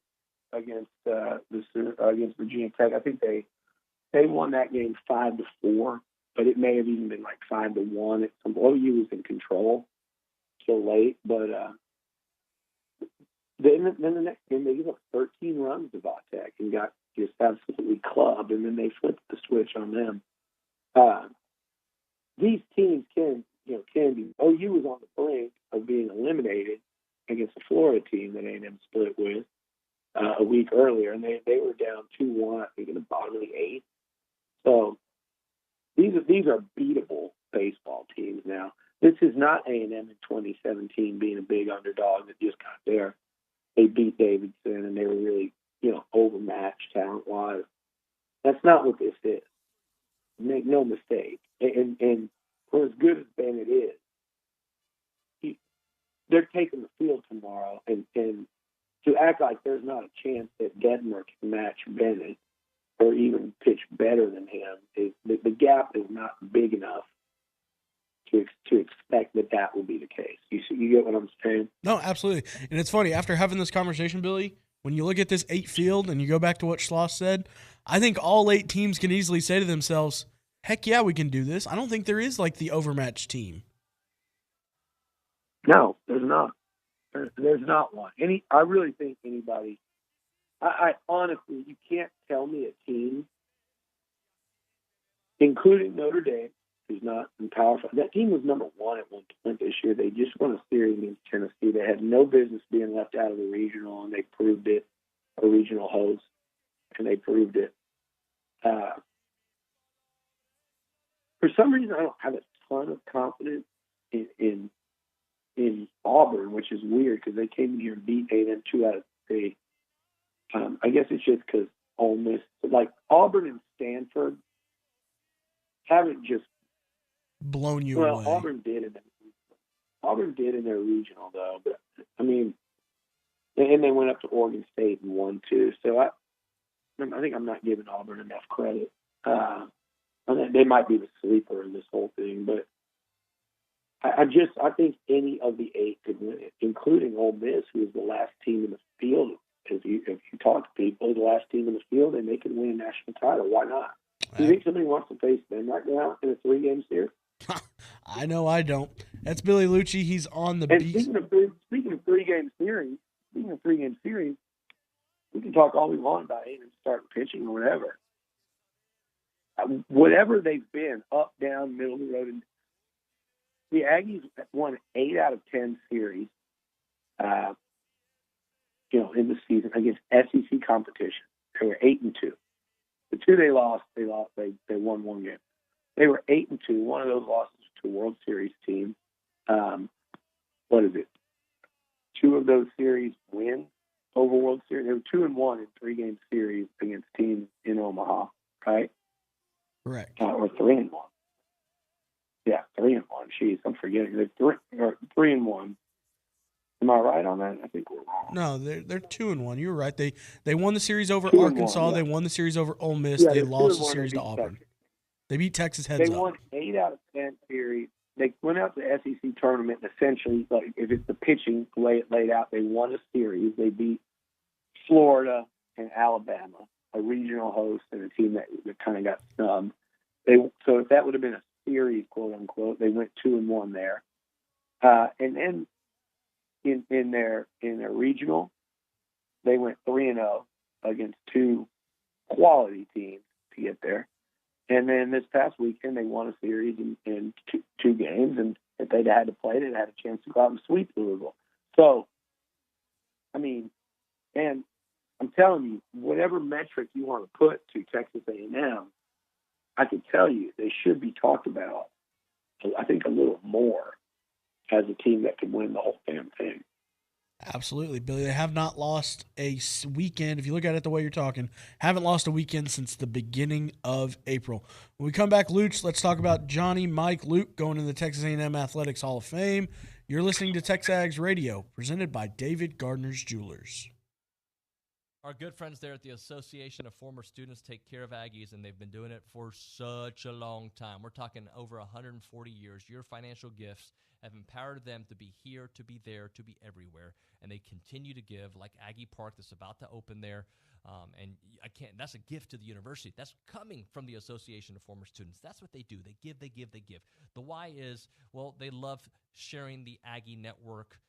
against against Virginia Tech. I think they won that game 5-4, but it may have even been like 5-1. OU was in control so late, but then the next game they gave up 13 runs to Tech and got just absolutely clubbed, and then they flipped the switch on them. These teams can be. OU was on the brink of being eliminated against a Florida team that A&M split with a week earlier, and they were down 2-1, I think, in the bottom of the eighth. So these are beatable baseball teams now. This is not A&M in 2017 being a big underdog that just got there. They beat Davidson, and they were really, overmatched talent-wise. That's not what this is. Make no mistake. And for as good as Bennett is, they're taking the field tomorrow, and to act like there's not a chance that Detmer can match Bennett or even pitch better than him, the gap is not big enough to expect that will be the case. You get what I'm saying? No, absolutely. And it's funny, after having this conversation, Billy, when you look at this 8 field and you go back to what Schloss said, I think all 8 teams can easily say to themselves, heck yeah, we can do this. I don't think there is like the overmatched team. No, there's not. There's not one. I really think anybody. I honestly, you can't tell me a team, including Notre Dame, who's not in Power 5. That team was number 1 at one point this year. They just won a series against Tennessee. They had no business being left out of the regional, and they proved it. A regional host, and they proved it. For some reason, I don't have a ton of confidence in Auburn, which is weird because they came in here and beat A&M 2 out of 3. I guess it's just because Ole Miss, like Auburn and Stanford, haven't just blown you away. Well, Auburn did in their regional though, but I mean, and they went up to Oregon State and won too. So I think I'm not giving Auburn enough credit. They might be the sleeper in this whole thing, but I think any of the 8 could win it, including Ole Miss, who is the last team in the field. If you talk to people, the last team in the field, and they could win a national title. Why not? Do you think somebody wants to face them right now in a 3-game series? I know I don't. That's Billy Lucci. He's on the beat. Speaking of 3-game series, we can talk all we want about it and start pitching or whatever. Whatever they've been, up, down, middle of the road. The Aggies won 8 out of 10 series, in the season against SEC competition. They were 8-2. The 2 they lost. They won 1 game. They were 8-2. One of those losses to a World Series team. What is it? 2 of those series win over World Series. They were 2-1 in 3-game series against teams in Omaha, right? Correct. Or 3-1. Yeah, 3-1. Jeez, I'm forgetting. They're 3-1. Am I right on that? I think we're wrong. No, they're 2-1. You were right. They won the series over Arkansas. 1, yeah. They won the series over Ole Miss. Yeah, they lost the series to Texas. Auburn. They beat Texas heads up. They won 8 out of 10 series. They went out to the SEC tournament, and essentially, like, if it's the pitching laid out, they won a series. They beat Florida and Alabama, a regional host and a team that kind of got snubbed. So if that would have been a series, quote unquote, they went 2-1 there. And then in their regional, they went 3-0 against 2 quality teams to get there. And then this past weekend, they won a series in 2 games, and if they'd had to play, they'd had a chance to go out and sweep Louisville. So, I mean, and I'm telling you, whatever metric you want to put to Texas A&M, I can tell you they should be talked about, I think, a little more as a team that could win the whole damn thing. Absolutely, Billy. They have not lost a weekend. If you look at it the way you're talking, haven't lost a weekend since the beginning of April. When we come back, Luch, let's talk about Johnny, Mike, Luke going to the Texas A&M Athletics Hall of Fame. You're listening to TexAgs Radio, presented by David Gardner's Jewelers. Our good friends there at the Association of Former Students take care of Aggies, and they've been doing it for such a long time. We're talking over 140 years. Your financial gifts have empowered them to be here, to be there, to be everywhere, and they continue to give, like Aggie Park that's about to open there. And that's a gift to the university. That's coming from the Association of Former Students. That's what they do. They give, they give, they give. The why is, well, they love sharing the Aggie network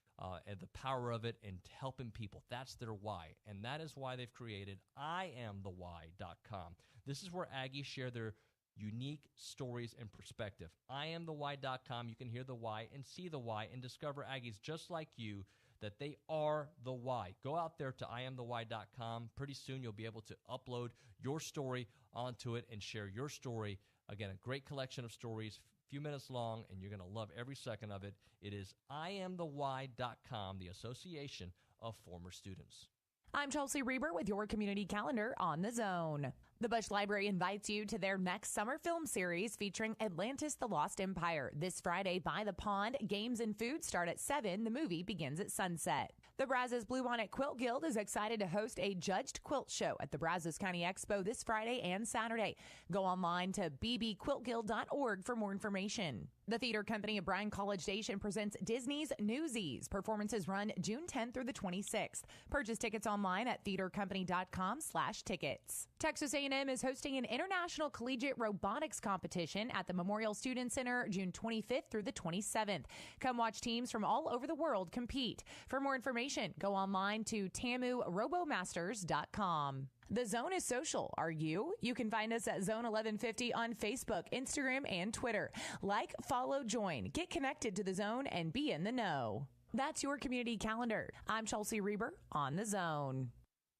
and the power of it and helping people. That's their why. And that is why they've created IamTheWhy.com. This is where Aggies share their unique stories and perspective. IamTheWhy.com. You can hear the why and see the why and discover Aggies just like you, that they are the why. Go out there to IamTheWhy.com. Pretty soon you'll be able to upload your story onto it and share your story. Again, a great collection of stories, few minutes long, and you're going to love every second of it. It is IamTheWhy.com, the Association of Former Students. I'm Chelsea Reber with your community calendar on the Zone. The Bush Library invites you to their next summer film series featuring Atlantis: The Lost Empire. This Friday by the pond, games and food start at 7. The movie begins at sunset. The Brazos Bluebonnet Quilt Guild is excited to host a judged quilt show at the Brazos County Expo this Friday and Saturday. Go online to bbquiltguild.org for more information. The theater company of Bryan College Station presents Disney's Newsies. Performances run June 10th through the 26th. Purchase tickets online at theatercompany.com/tickets. Texas A&M is hosting an international collegiate robotics competition at the Memorial Student Center June 25th through the 27th. Come watch teams from all over the world compete. For more information, go online to tamurobomasters.com. The Zone is social. Are you? You can find us at Zone 1150 on Facebook, Instagram, and Twitter. Like, follow, join. Get connected to the Zone and be in the know. That's your community calendar. I'm Chelsea Reber on the Zone.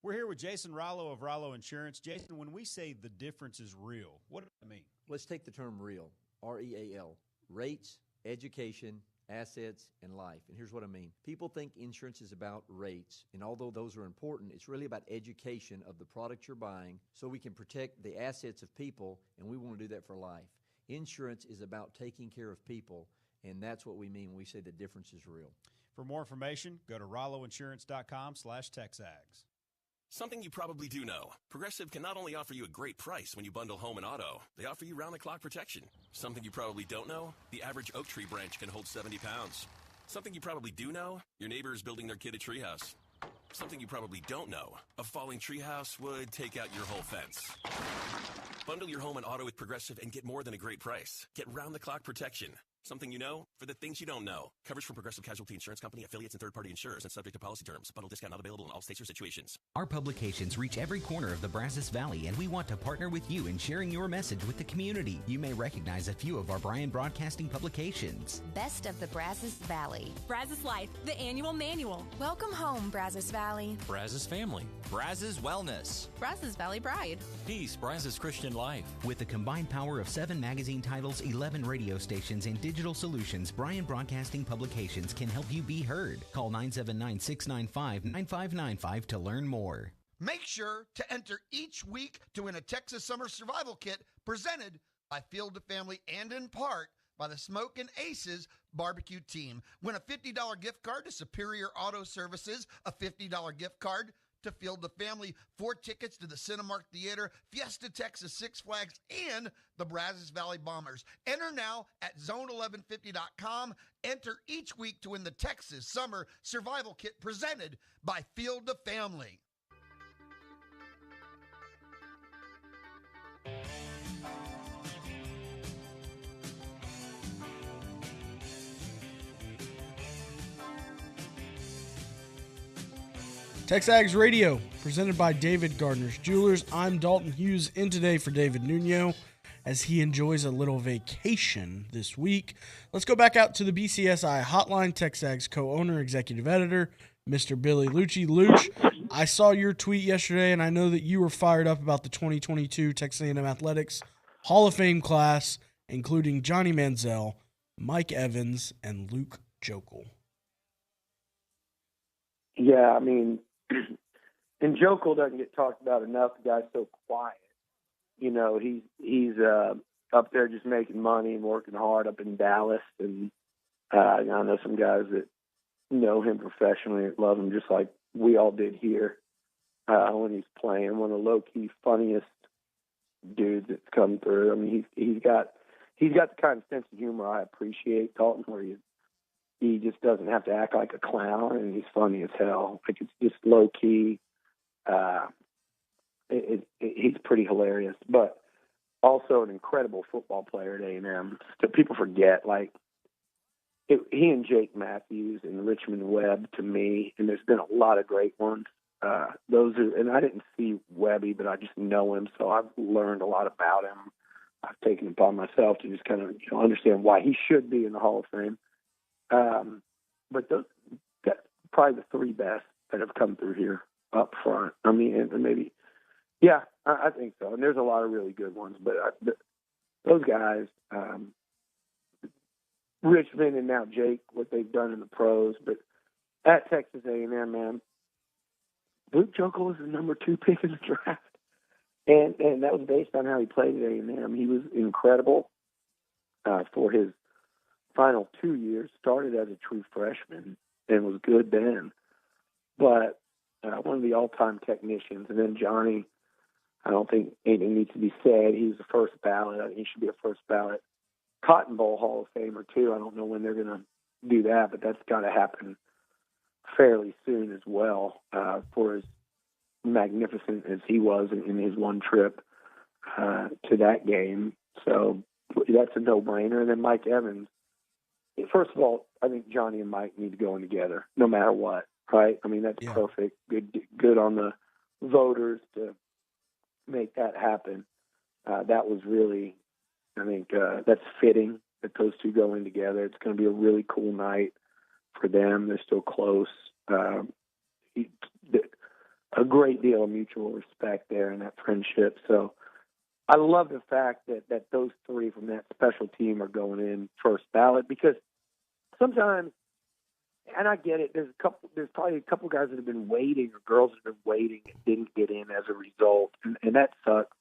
We're here with Jason Rollo of Rollo Insurance. Jason, when we say the difference is real, what does that mean? Let's take the term real, R-E-A-L. Rates, education, assets, and life. And here's what I mean. People think insurance is about rates, and although those are important, it's really about education of the product you're buying so we can protect the assets of people, and we want to do that for life. Insurance is about taking care of people, and that's what we mean when we say the difference is real. For more information, go to rolloinsurance.com/TexAgs. Something you probably do know. Progressive can not only offer you a great price when you bundle home and auto, they offer you round-the-clock protection. Something you probably don't know, the average oak tree branch can hold 70 pounds. Something you probably do know, your neighbor is building their kid a treehouse. Something you probably don't know, a falling treehouse would take out your whole fence. Bundle your home and auto with Progressive and get more than a great price. Get round-the-clock protection. Something you know for the things you don't know. Coverage from Progressive Casualty Insurance Company, affiliates, and third-party insurers and subject to policy terms. Bundle discount not available in all states or situations. Our publications reach every corner of the Brazos Valley, and we want to partner with you in sharing your message with the community. You may recognize a few of our Bryan Broadcasting publications. Best of the Brazos Valley. Brazos Life, the annual manual. Welcome home, Brazos Valley. Brazos Family. Brazos Wellness. Brazos Valley Bride. Peace, Brazos Christian Life. With the combined power of 7 magazine titles, 11 radio stations, and digital solutions, Bryan Broadcasting Publications can help you be heard. Call 979-695-9595 to learn more. Make sure to enter each week to win a Texas Summer Survival Kit presented by Field to Family and in part by the Smokin' Aces barbecue team. Win a $50 gift card to Superior Auto Services, a $50 gift card to Field the Family, 4 tickets to the Cinemark Theater, Fiesta Texas, Six Flags, and the Brazos Valley Bombers. Enter now at zone1150.com. Enter each week to win the Texas Summer Survival Kit presented by Field the Family. TexAgs Radio, presented by David Gardner's Jewelers. I'm Dalton Hughes, in today for David Nuno, as he enjoys a little vacation this week. Let's go back out to the BCSI hotline. TexAgs co-owner, executive editor, Mr. Billy Lucci. Luch, I saw your tweet yesterday, and I know that you were fired up about the 2022 Texas A&M Athletics Hall of Fame class, including Johnny Manziel, Mike Evans, and Luke Jokel. Yeah, I mean, and Jokel doesn't get talked about enough. The guy's so quiet. You know, he's up there just making money and working hard up in Dallas. And I know some guys that know him professionally and love him just like we all did here. when he's playing. One of the low-key funniest dudes that's come through. I mean, he's got the kind of sense of humor I appreciate, Dalton, where he just doesn't have to act like a clown, and he's funny as hell. Like, it's just low-key. He's pretty hilarious, but also an incredible football player at A&M. So people forget, like, he and Jake Matthews and Richmond Webb, to me, and there's been a lot of great ones. And I didn't see Webby, but I just know him, so I've learned a lot about him. I've taken it upon myself to just kind of understand why he should be in the Hall of Fame. But that's probably the three best that have come through here up front. I mean, and maybe, yeah, I think so. And there's a lot of really good ones, but those guys, Richmond and now Jake, what they've done in the pros, but at Texas A&M, man, Luke Jungle was the number 2 pick in the draft. And that was based on how he played at A&M. He was incredible for his final 2 years. Started as a true freshman and was good then. But one of the all-time technicians. And then Johnny, I don't think anything needs to be said. He was the first ballot. I think he should be a first ballot Cotton Bowl Hall of Famer, too. I don't know when they're going to do that, but that's got to happen fairly soon as well, for as magnificent as he was in his one trip to that game. So that's a no-brainer. And then Mike Evans. First of all, I think Johnny and Mike need to go in together, no matter what, right? I mean, that's perfect. Good on the voters to make that happen. That was really, I think, that's fitting that those two go in together. It's going to be a really cool night for them. They're still close. A great deal of mutual respect there in that friendship. So I love the fact that those three from that special team are going in first ballot, because sometimes, and I get it, there's probably a couple guys that have been waiting, or girls that have been waiting and didn't get in as a result, and that sucks.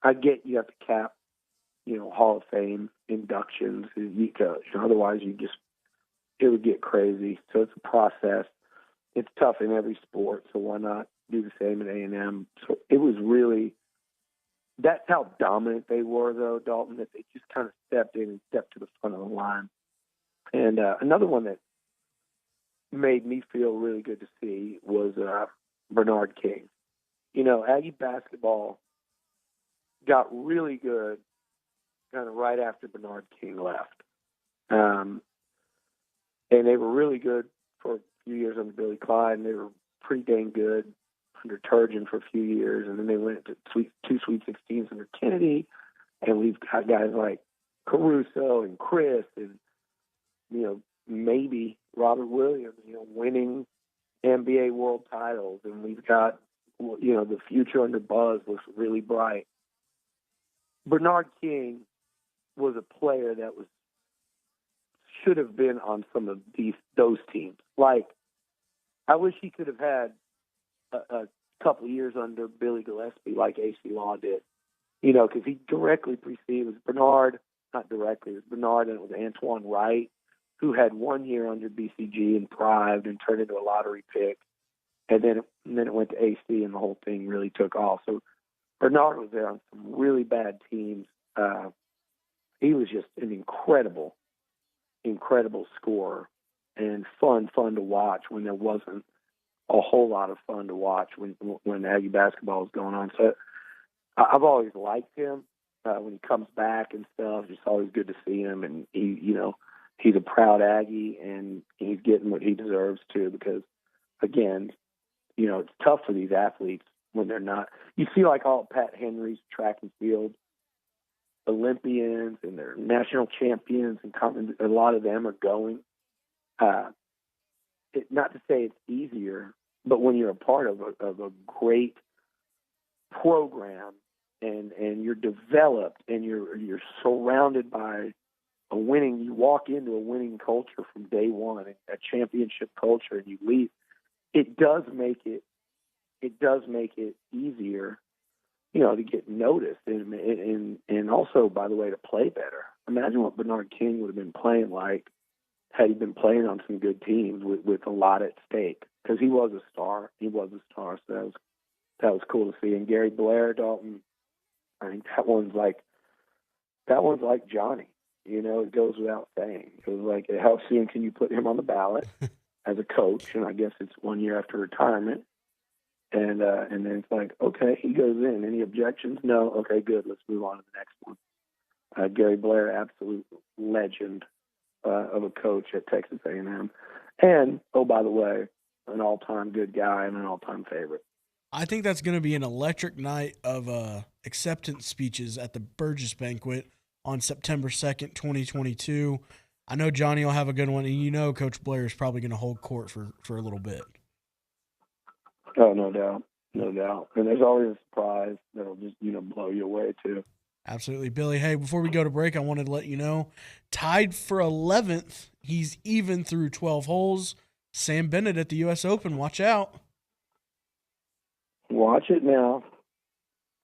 I get you have to cap, Hall of Fame inductions, otherwise it would get crazy. So it's a process. It's tough in every sport, so why not do the same at A&M? So it was really, that's how dominant they were, though, Dalton, that they just kind of stepped in and stepped to the front of the line. And another one that made me feel really good to see was Bernard King. Aggie basketball got really good kind of right after Bernard King left. And they were really good for a few years under Billy Clyde, and they were pretty dang good under Turgeon for a few years, and then they went to two Sweet 16s under Kennedy, and we've got guys like Caruso and Chris and, maybe Robert Williams, winning NBA world titles, and we've got, the future under Buzz looks really bright. Bernard King was a player that should have been on some of those teams. Like, I wish he could have had a couple of years under Billy Gillespie like AC Law did, because he directly preceded. It was Bernard, not directly, it was Bernard, and it was Antoine Wright, who had 1 year under BCG and thrived and turned into a lottery pick. And then it went to AC, and the whole thing really took off. So Bernard was there on some really bad teams. He was just an incredible scorer and fun to watch when there wasn't a whole lot of fun to watch when Aggie basketball was going on. So I've always liked him when he comes back and stuff. It's always good to see him, and he's a proud Aggie, and he's getting what he deserves too, because again, it's tough for these athletes when they're not. You see, like all Pat Henry's track and field Olympians, and they're national champions, and a lot of them are going. Not to say it's easier, but when you're a part of a great program, and you're developed, and you're surrounded by you walk into a winning culture from day one, a championship culture, and you leave. It does make it easier, to get noticed, and also, by the way, to play better. Imagine what Bernard King would have been playing like had he been playing on some good teams with a lot at stake, because he was a star. So that was cool to see. And Gary Blair, Dalton, I think that one's like Johnny. You know, it goes without saying. It was like, how soon can you put him on the ballot as a coach? And I guess it's 1 year after retirement. And then it's like, okay, he goes in. Any objections? No. Okay, good. Let's move on to the next one. Gary Blair, absolute legend of a coach at Texas A&M. And, oh, by the way, an all-time good guy and an all-time favorite. I think that's going to be an electric night of acceptance speeches at the Burgess Banquet on September 2nd, 2022. I know Johnny will have a good one, and you know Coach Blair is probably going to hold court for a little bit. Oh, no doubt. No doubt. And there's always a surprise that'll just, blow you away, too. Absolutely. Billy, hey, before we go to break, I wanted to let you know, tied for 11th, he's even through 12 holes. Sam Bennett at the U.S. Open. Watch out. Watch it now.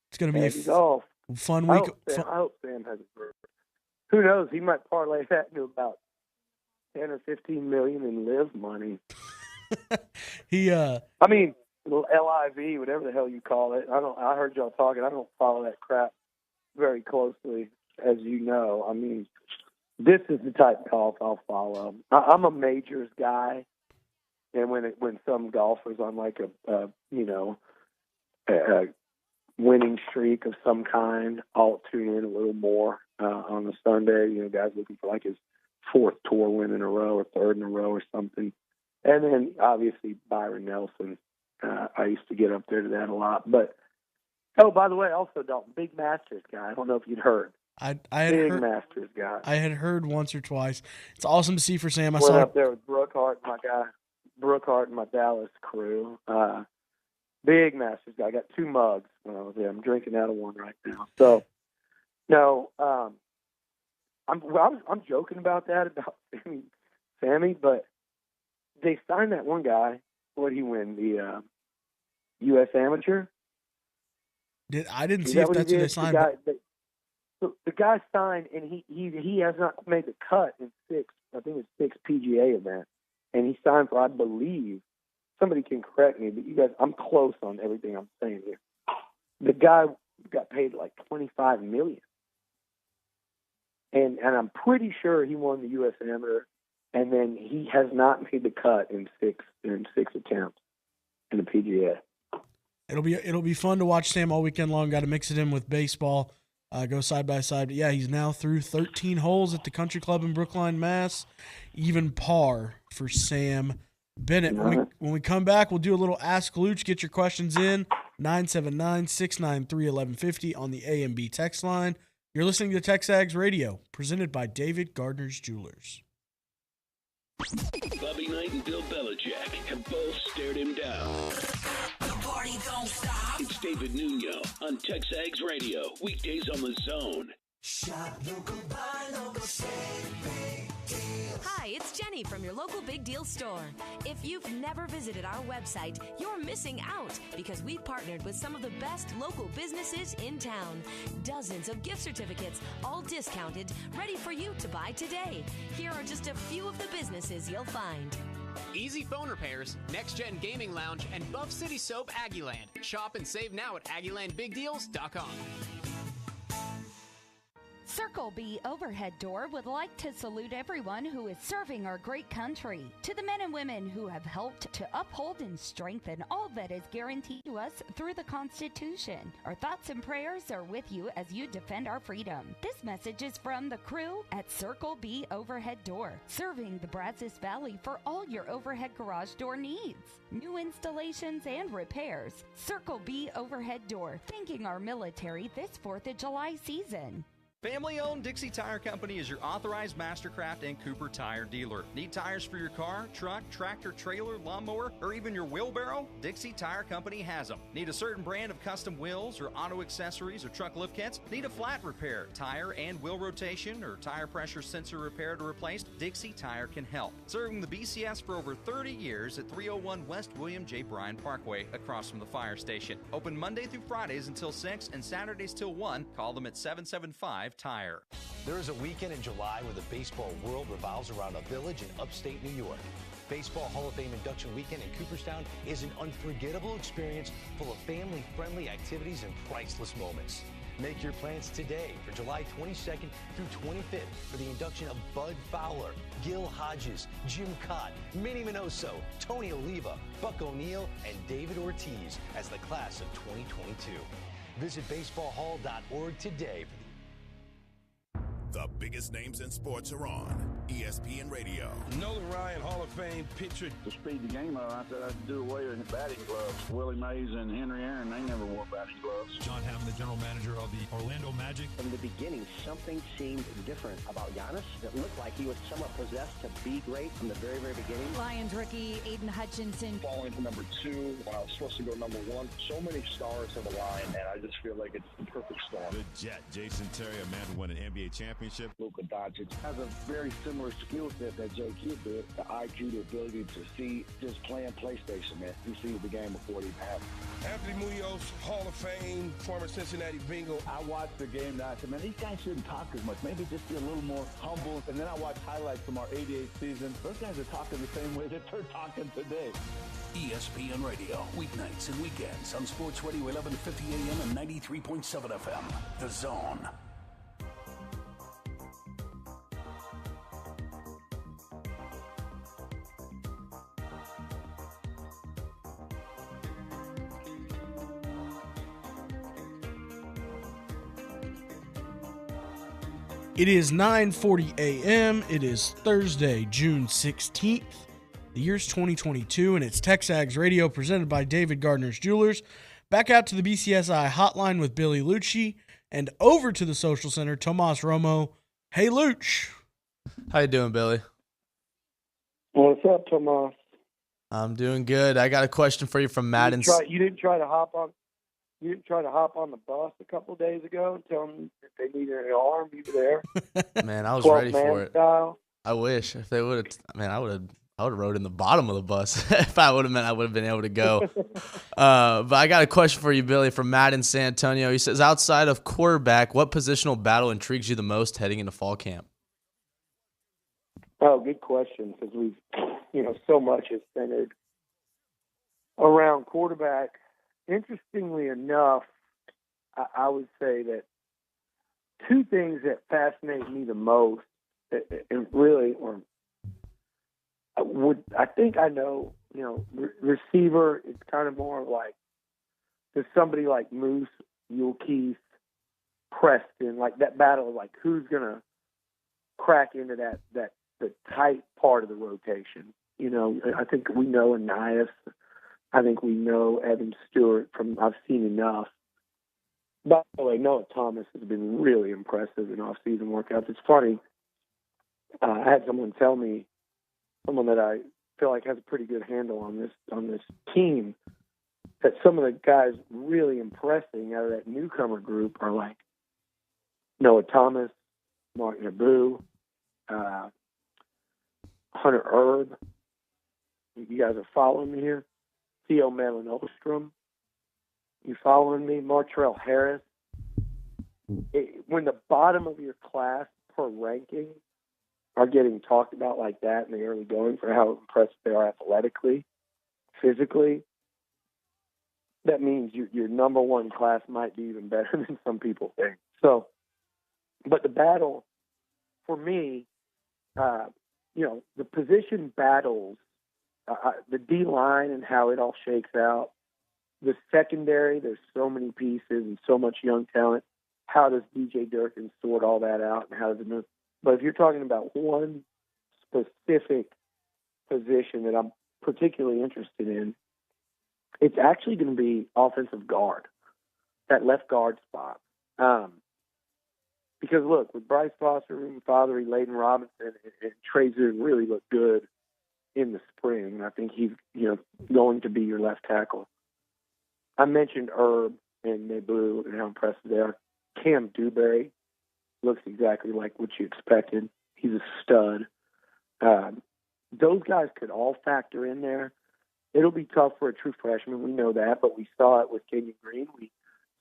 It's going to be a fun week. I hope Sam has a bird. Who knows? He might parlay that into about 10 or 15 million in live money. I mean, LIV, whatever the hell you call it. I heard y'all talking. I don't follow that crap very closely, as you know. I mean, this is the type of golf I'll follow. I'm a majors guy, and when some golfer's on like a winning streak of some kind, I'll tune in a little more on a Sunday. Guys looking for like his fourth tour win in a row or third in a row or something. And then obviously Byron Nelson. I used to get up there to that a lot. But by the way, also Dalton, big Masters guy. I don't know if you'd heard. I had big heard, Masters guy. I had heard once or twice. It's awesome to see for Sam. I went saw up there with Brookhart, my guy, Brookhart and my Dallas crew. Big Masters guy. I got 2 mugs when I was there. I'm drinking out of one right now. So, no, I'm joking about that, about Sammy, but they signed that one guy. What did he win? The U.S. Amateur? I didn't see if that's who they signed. The guy signed, and he has not made the cut in 6 PGA events. And he signed for, I believe, somebody can correct me, but you guys, I'm close on everything I'm saying here. The guy got paid like $25 million. And I'm pretty sure he won the U.S. Amateur. And then he has not made the cut in six attempts in the PGA. It'll be fun to watch Sam all weekend long. Got to mix it in with baseball, go side by side. But yeah, he's now through 13 holes at the Country Club in Brookline, Mass. Even par for Sam Bennett. When we come back, we'll do a little Ask Luch. Get your questions in 979-693-1150 on the A&B text line. You're listening to TexAgs Radio, presented by David Gardner's Jewelers. Bobby Knight and Bill Belichick have both stared him down. The party don't stop. It's David Nuno on TexAgs Radio, weekdays on the Zone. Shop local, buy local, save big deals. Hi, it's Jenny from your local Big Deal store. If you've never visited our website, you're missing out because we've partnered with some of the best local businesses in town. Dozens of gift certificates, all discounted, ready for you to buy today. Here are just a few of the businesses you'll find. Easy Phone Repairs, Next Gen Gaming Lounge, and Buff City Soap Aggieland. Shop and save now at AggielandBigDeals.com. Circle B Overhead Door would like to salute everyone who is serving our great country. To the men and women who have helped to uphold and strengthen all that is guaranteed to us through the Constitution. Our thoughts and prayers are with you as you defend our freedom. This message is from the crew at Circle B Overhead Door, serving the Brazos Valley for all your overhead garage door needs. New installations and repairs. Circle B Overhead Door, thanking our military this 4th of July season. Family-owned Dixie Tire Company is your authorized Mastercraft and Cooper tire dealer. Need tires for your car, truck, tractor, trailer, lawnmower, or even your wheelbarrow? Dixie Tire Company has them. Need a certain brand of custom wheels or auto accessories or truck lift kits? Need a flat repair, tire and wheel rotation, or tire pressure sensor repair to replace? Dixie Tire can help. Serving the BCS for over 30 years at 301 West William J. Bryan Parkway, across from the fire station. Open Monday through Fridays until 6 and Saturdays till 1. Call them at 775 Tire. There is a weekend in July where the baseball world revolves around a village in upstate New York. Baseball Hall of Fame induction weekend in Cooperstown is an unforgettable experience full of family-friendly activities and priceless moments. Make your plans today for July 22nd through 25th for the induction of Bud Fowler, Gil Hodges, Jim Cott, Minnie Minoso, Tony Oliva, Buck O'Neill, and David Ortiz as the class of 2022. Visit baseballhall.org today for the biggest names in sports are on ESPN Radio. Nolan Ryan, Hall of Fame pitcher. To speed the game up, I said I'd do away with batting gloves. Willie Mays and Henry Aaron, they never wore batting gloves. John Hammond, the general manager of the Orlando Magic. From the beginning, something seemed different about Giannis. It looked like he was somewhat possessed to be great from the very, very beginning. Lions rookie Aiden Hutchinson. Falling to number 2 when I was supposed to go number 1. So many stars on the line, and I just feel like it's the perfect storm. The Jet, Jason Terry, a man who won an NBA championship. Luka Doncic has a very similar skill set that J. Kidd did. The IQ, the ability to see, just playing PlayStation, man. He sees the game before it even happens. Anthony Munoz, Hall of Fame, former Cincinnati Bengal. I watched the game and I said, man, these guys shouldn't talk as much. Maybe just be a little more humble. And then I watched highlights from our 88 season. Those guys are talking the same way that they're talking today. ESPN Radio, weeknights and weekends on Sports Radio 1150 AM and 93.7 FM. The Zone. It is 9:40 a.m. It is Thursday, June 16th. The year's 2022, and it's TexAgs Radio presented by David Gardner's Jewelers. Back out to the BCSI hotline with Billy Lucci, and over to the Social Center, Tomas Romo. Hey, Luch. How you doing, Billy? What's up, Tomas? I'm doing good. I got a question for you from Madden. You didn't try to hop on the bus a couple of days ago and tell them if they needed an arm. You were there. Man, I was ready for it. Style. I wish if they would have. Man, I would have rode in the bottom of the bus if I would have meant I would have been able to go. But I got a question for you, Billy, from Madden San Antonio. He says, outside of quarterback, what positional battle intrigues you the most heading into fall camp? Oh, good question, because we've, so much is centered around quarterback. Interestingly enough, I would say that two things that fascinate me the most, and really, I think I know, receiver, it's kind of more like, there's somebody like Moose, Liucci, Preston, like that battle of like who's going to crack into the tight part of the rotation. I think we know Anias. I think we know Evan Stewart from I've seen enough. By the way, Noah Thomas has been really impressive in off-season workouts. It's funny. I had someone tell me, someone that I feel like has a pretty good handle on this team, that some of the guys really impressing out of that newcomer group are like Noah Thomas, Mark Naboo, Hunter Erb. You guys are following me here? Theo Melon-Ostrom. You following me? Martrell Harris. When the bottom of your class per ranking are getting talked about like that in the early going for how impressive they are athletically, physically, that means your number one class might be even better than some people think. So, but the battle, for me, the position battles, the D-line and how it all shakes out, the secondary, there's so many pieces and so much young talent. How does DJ Durkin sort all that out, and how does it move? But if you're talking about one specific position that I'm particularly interested in, it's actually going to be offensive guard, that left guard spot. Because, look, with Bryce Foster, Ruben Fothery, Layden Robinson, and Trey Zoon really look good in the spring. I think he's going to be your left tackle. I mentioned Herb and Naboo and how impressive they are. Cam Dewberry looks exactly like what you expected. He's a stud. Those guys could all factor in there. It'll be tough for a true freshman. We know that, but we saw it with Kenyon Green. We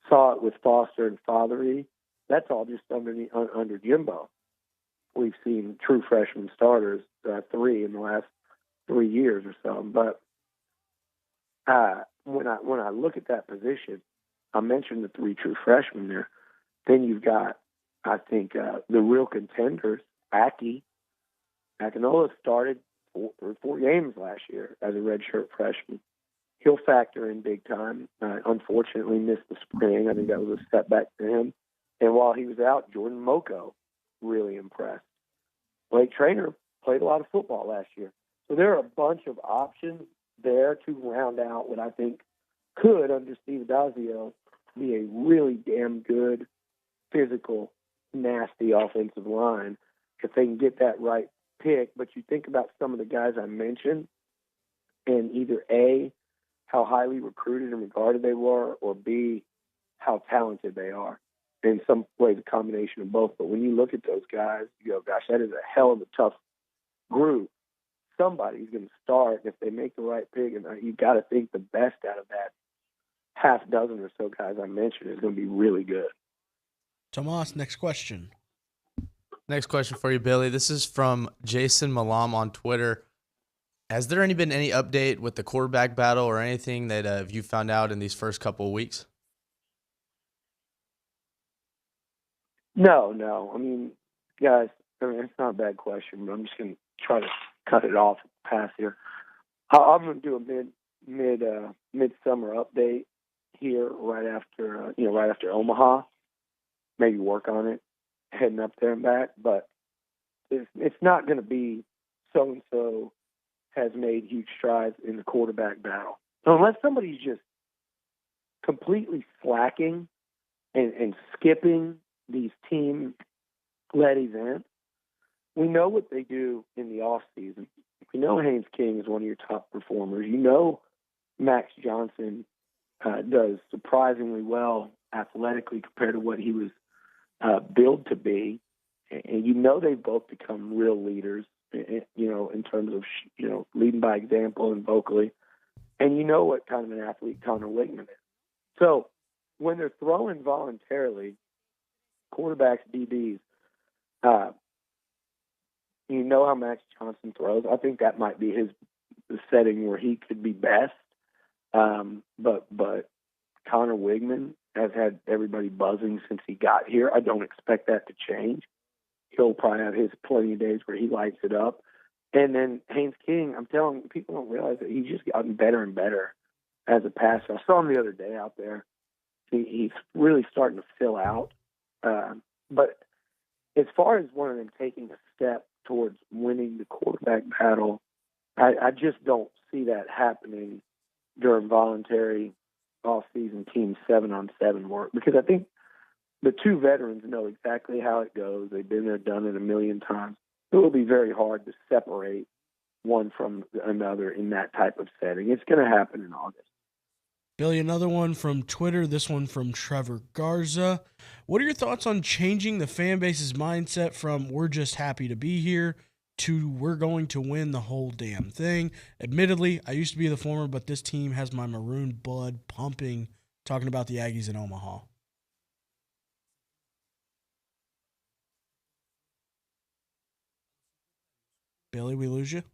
saw it with Foster and Fothery. That's all just under Jimbo. We've seen true freshman starters, 3 in the last 3 years or so. But when I look at that position, I mentioned the 3 true freshmen there. Then you've got, I think, the real contenders. Aggie. Akinola started 4 games last year as a redshirt freshman. He'll factor in big time. Unfortunately, missed the spring. I think that was a setback for him. And while he was out, Jordan Moko really impressed. Blake Traynor played a lot of football last year. So there are a bunch of options there to round out what I think could, under Steve Dazio, be a really damn good, physical, nasty offensive line if they can get that right pick. But you think about some of the guys I mentioned, and either A, how highly recruited and regarded they were, or B, how talented they are. In some ways, a combination of both. But when you look at those guys, you go, gosh, that is a hell of a tough group. Somebody's going to start. If they make the right pick, and you got to think the best out of that half dozen or so guys I mentioned is going to be really good. Tomas, next question. Next question for you, Billy. This is from Jason Malam on Twitter. Has there been any update with the quarterback battle or anything that you found out in these first couple of weeks? No. I mean, guys, it's not a bad question, but I'm just going to try to cut it off pass here. I'm going to do a midsummer update here right after Omaha. Maybe work on it heading up there and back, but it's not going to be so-and-so has made huge strides in the quarterback battle. So unless somebody's just completely slacking and skipping these team-led events, we know what they do in the off-season. We know Haynes King is one of your top performers. You know Max Johnson does surprisingly well athletically compared to what he was billed to be. And you know they've both become real leaders, in terms of, leading by example and vocally. And you know what kind of an athlete Connor Wigman is. So when they're throwing voluntarily, quarterbacks, DBs, you know how Max Johnson throws. I think that might be the setting where he could be best. But Connor Wigman has had everybody buzzing since he got here. I don't expect that to change. He'll probably have his plenty of days where he lights it up. And then Haynes King, I'm telling you, people don't realize that he's just gotten better and better as a passer. I saw him the other day out there. He's really starting to fill out. But as far as one of them taking a step towards winning the quarterback battle, I just don't see that happening during voluntary off-season team 7-on-7 work, because I think the two veterans know exactly how it goes. They've been there, done it a million times. It will be very hard to separate one from another in that type of setting. It's going to happen in August. Billy, another one from Twitter, this one from Trevor Garza. What are your thoughts on changing the fan base's mindset from we're just happy to be here to we're going to win the whole damn thing? Admittedly, I used to be the former, but this team has my maroon blood pumping, talking about the Aggies in Omaha. Billy, we lose you?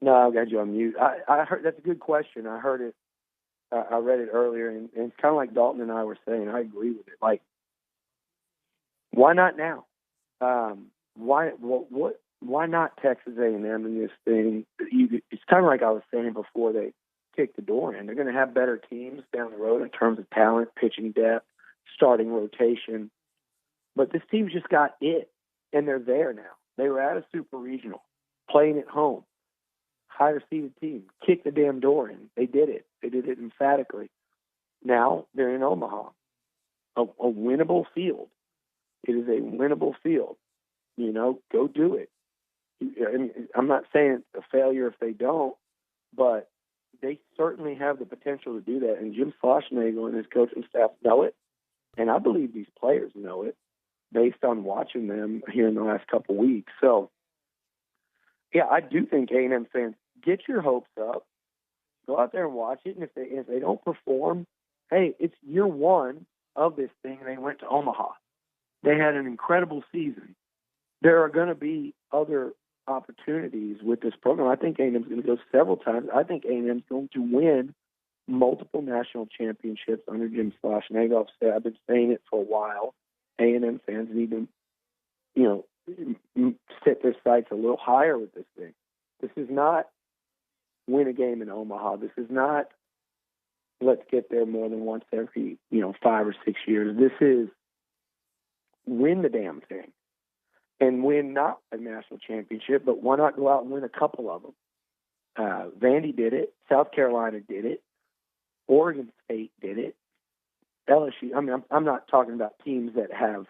No, I got you on mute. I heard that's a good question. I heard it. I read it earlier, and it's kind of like Dalton and I were saying. I agree with it. Like, why not now? Why not Texas A&M in this thing? It's kind of like I was saying before they kicked the door in. They're going to have better teams down the road in terms of talent, pitching depth, starting rotation. But this team's just got it, and they're there now. They were at a super regional, playing at home. Higher seeded team, kick the damn door in. They did it. They did it emphatically. Now they're in Omaha, a winnable field. It is a winnable field. Go do it. I'm not saying it's a failure if they don't, but they certainly have the potential to do that. And Jim Schlossnagle and his coaching staff know it, and I believe these players know it based on watching them here in the last couple weeks. So, yeah, I do think A&M fans, get your hopes up, go out there and watch it, and if they don't perform, hey, it's year one of this thing, and they went to Omaha. They had an incredible season. There are going to be other opportunities with this program. I think A&M's going to go several times. I think A&M's going to win multiple national championships under Jim Schlossnagle. I've been saying it for a while. A&M fans need to, set their sights a little higher with this thing. This is not win a game in Omaha. This is not let's get there more than once every 5 or 6 years. This is win the damn thing and win not a national championship, but why not go out and win a couple of them? Vandy did it. South Carolina did it. Oregon State did it. LSU. I mean, I'm not talking about teams that have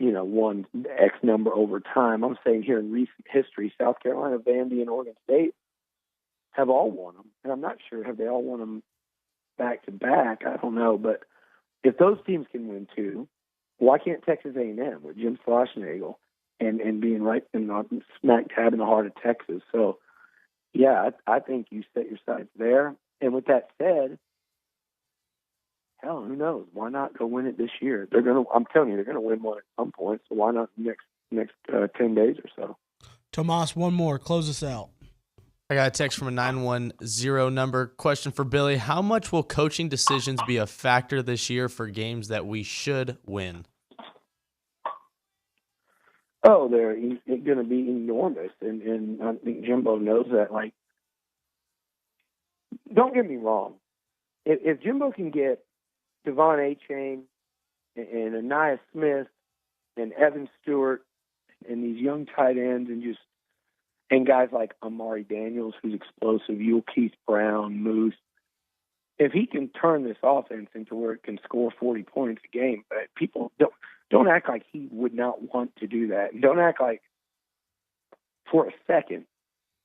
won X number over time. I'm saying here in recent history, South Carolina, Vandy, and Oregon State have all won them. And I'm not sure, have they all won them back to back? I don't know. But if those teams can win too, why can't Texas A&M with Jim Schlossnagle and being right in the smack dab in the heart of Texas? So, yeah, I think you set your sights there. And with that said, hell, who knows? Why not go win it this year? I'm telling you, they're gonna win one at some point. So why not next 10 days or so? Tomas, one more. Close us out. I got a text from a 910 number. Question for Billy: how much will coaching decisions be a factor this year for games that we should win? Oh, they're going to be enormous, and I think Jimbo knows that. Like, don't get me wrong. If Jimbo can get Devon A-Chain and Anaya Smith and Evan Stewart and these young tight ends and guys like Amari Daniels, who's explosive, Keith Brown, Moose, if he can turn this offense into where it can score 40 points a game, people don't act like he would not want to do that. Don't act like for a second,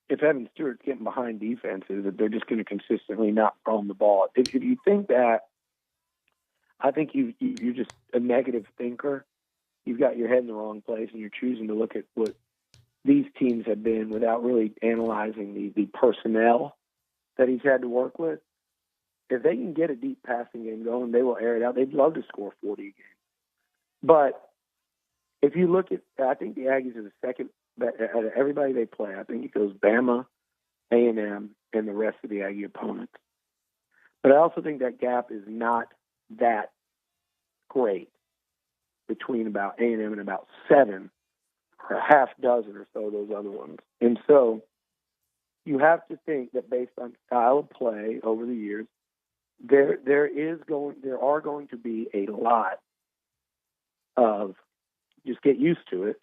if Evan Stewart's getting behind defenses, that they're just going to consistently not throw him the ball. If you think that, I think you're just a negative thinker. You've got your head in the wrong place, and you're choosing to look at what these teams have been without really analyzing the personnel that he's had to work with. If they can get a deep passing game going, they will air it out. They'd love to score 40 a game. But if you look at, I think the Aggies are the second, out of everybody they play, I think it goes Bama, A&M, and the rest of the Aggie opponents. But I also think that gap is not that great between about A&M and about 7 or a half dozen or so of those other ones. And so you have to think that based on style of play over the years, there are going to be a lot of, just get used to it,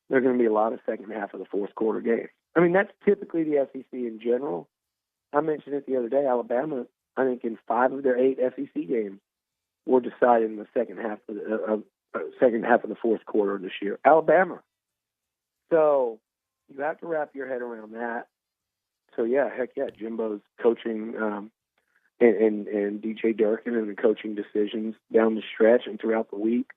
there are going to be a lot of second half of the fourth quarter games. I mean, that's typically the SEC in general. I mentioned it the other day. Alabama, I think in 5 of their 8 SEC games were decided in the second half of the fourth quarter this year. Alabama. So you have to wrap your head around that. So yeah, heck yeah, Jimbo's coaching and DJ Durkin and the coaching decisions down the stretch and throughout the week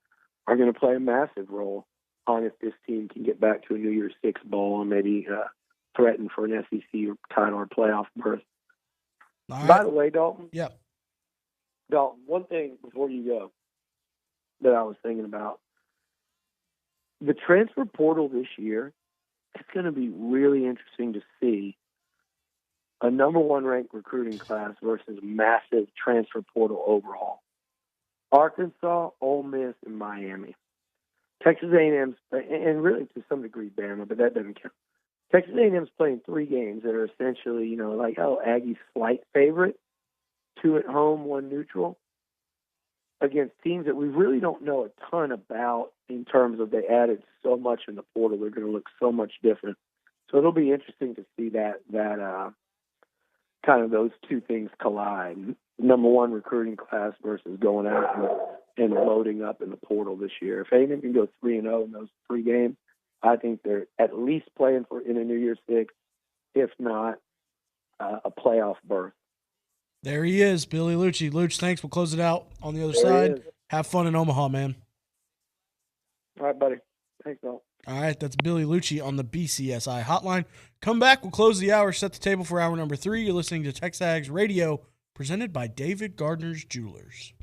are going to play a massive role on if this team can get back to a New Year's Six bowl and maybe threaten for an SEC title or playoff berth. Right. By the way, Dalton. Yeah. Dalton, one thing before you go that I was thinking about. The transfer portal this year, it's going to be really interesting to see a number 1 ranked recruiting class versus massive transfer portal overhaul. Arkansas, Ole Miss, and Miami. Texas A&M's, and really to some degree Bama, but that doesn't count. Texas A&M's playing 3 games that are essentially, Aggie's slight favorite, 2 at home, 1 neutral, against teams that we really don't know a ton about in terms of they added so much in the portal. They're going to look so much different. So it'll be interesting to see that kind of those 2 things collide. Number 1 recruiting class versus going out and loading up in the portal this year. If A&M can go 3-0 in those 3 games, I think they're at least playing in a New Year's Six, if not a playoff berth. There he is, Billy Lucci. Luch, thanks. We'll close it out on the other side. Have fun in Omaha, man. All right, buddy. Thanks, Dalton. All right, that's Billy Lucci on the BCSI hotline. Come back. We'll close the hour, set the table for hour number 3. You're listening to TexAgs Radio, presented by David Gardner's Jewelers.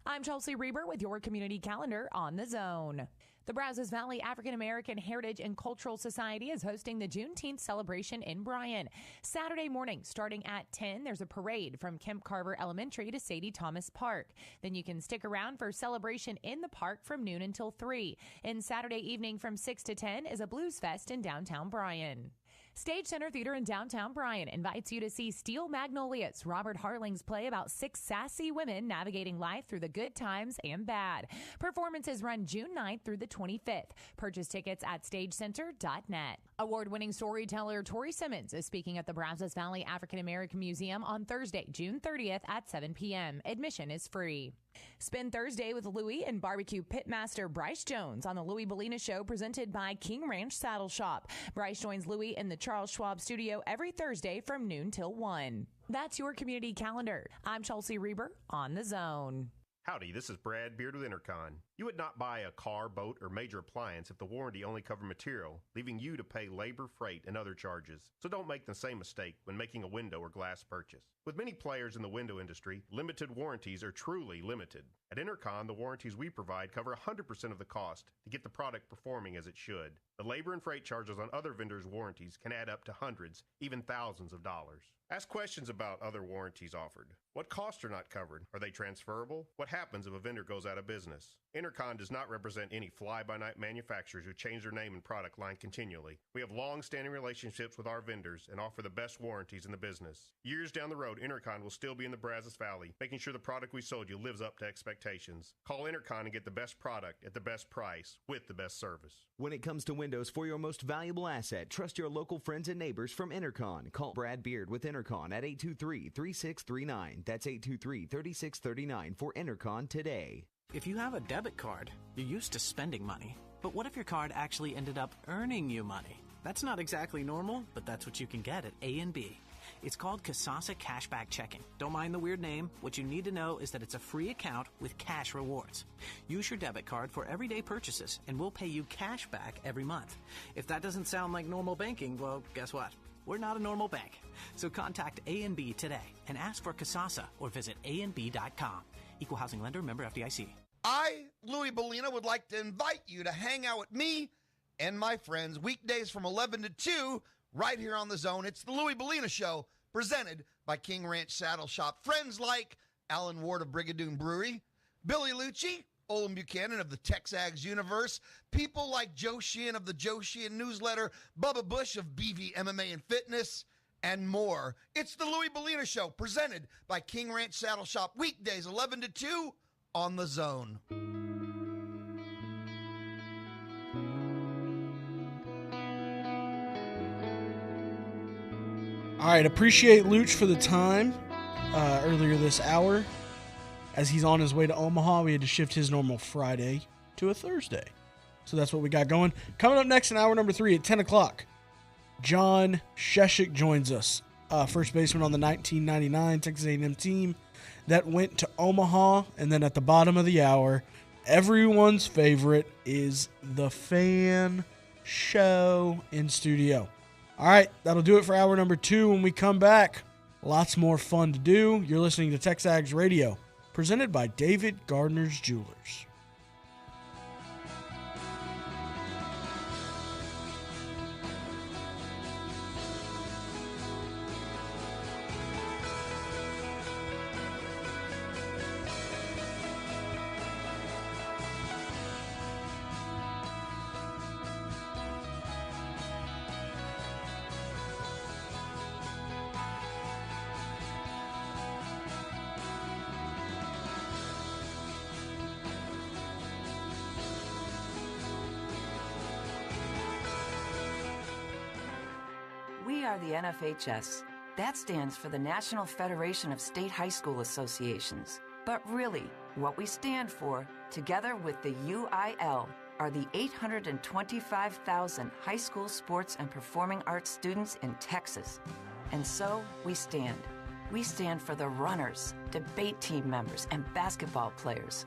I'm Chelsea Reber with your community calendar on the Zone. The Brazos Valley African American Heritage and Cultural Society is hosting the Juneteenth celebration in Bryan. Saturday morning, starting at 10, there's a parade from Kemp Carver Elementary to Sadie Thomas Park. Then you can stick around for celebration in the park from noon until 3. And Saturday evening from 6 to 10 is a blues fest in downtown Bryan. Stage Center Theater in downtown Bryan invites you to see Steel Magnolias, Robert Harling's play about 6 sassy women navigating life through the good times and bad. Performances run June 9th through the 25th. Purchase tickets at stagecenter.net. Award-winning storyteller Tori Simmons is speaking at the Brazos Valley African American Museum on Thursday, June 30th at 7 p.m. Admission is free. Spend Thursday with Louie and barbecue pitmaster Bryce Jones on the Louie Bellina Show presented by King Ranch Saddle Shop. Bryce joins Louie in the Charles Schwab studio every Thursday from noon till 1. That's your community calendar. I'm Chelsea Reber on The Zone. Howdy, this is Brad Beard with Intercon. You would not buy a car, boat, or major appliance if the warranty only covered material, leaving you to pay labor, freight, and other charges. So don't make the same mistake when making a window or glass purchase. With many players in the window industry, limited warranties are truly limited. At Intercon, the warranties we provide cover 100% of the cost to get the product performing as it should. The labor and freight charges on other vendors' warranties can add up to hundreds, even thousands of dollars. Ask questions about other warranties offered. What costs are not covered? Are they transferable? What happens if a vendor goes out of business? Intercon does not represent any fly-by-night manufacturers who change their name and product line continually. We have long-standing relationships with our vendors and offer the best warranties in the business. Years down the road, Intercon will still be in the Brazos Valley, making sure the product we sold you lives up to expectations. Call Intercon and get the best product at the best price with the best service. When it comes to windows for your most valuable asset, trust your local friends and neighbors from Intercon. Call Brad Beard with Intercon at 823-3639. That's 823-3639 for Intercon today. If you have a debit card, you're used to spending money. But what if your card actually ended up earning you money? That's not exactly normal, but that's what you can get at A&B. It's called Kasasa Cashback Checking. Don't mind the weird name. What you need to know is that it's a free account with cash rewards. Use your debit card for everyday purchases, and we'll pay you cash back every month. If that doesn't sound like normal banking, well, guess what? We're not a normal bank. So contact A&B today and ask for Kasasa or visit ANB.com. Equal housing lender, member FDIC. I, Louis Bellina, would like to invite you to hang out with me and my friends weekdays from 11 to 2 right here on The Zone. It's the Louis Bellina Show, presented by King Ranch Saddle Shop. Friends like Alan Ward of Brigadoon Brewery, Billy Lucci, Olin Buchanan of the TexAgs universe, people like Joe Sheehan of the Joe Sheehan newsletter, Bubba Bush of BV MMA and Fitness, and more. It's the Louis Bellina Show, presented by King Ranch Saddle Shop, weekdays 11 to 2 on The Zone. All right, appreciate Luch for the time earlier this hour. As he's on his way to Omaha, we had to shift his normal Friday to a Thursday. So that's what we got going. Coming up next in hour number 3 at 10 o'clock, John Sheshik joins us, first baseman on the 1999 Texas A&M team that went to Omaha. And then at the bottom of the hour, everyone's favorite is the Fan Show in studio. All right, that'll do it for hour number 2. When we come back, lots more fun to do. You're listening to TexAgs Radio, presented by David Gardner's Jewelers. We are the NFHS. That stands for the National Federation of State High School Associations. But really, what we stand for, together with the UIL, are the 825,000 high school sports and performing arts students in Texas. And so we stand. We stand for the runners, debate team members, and basketball players.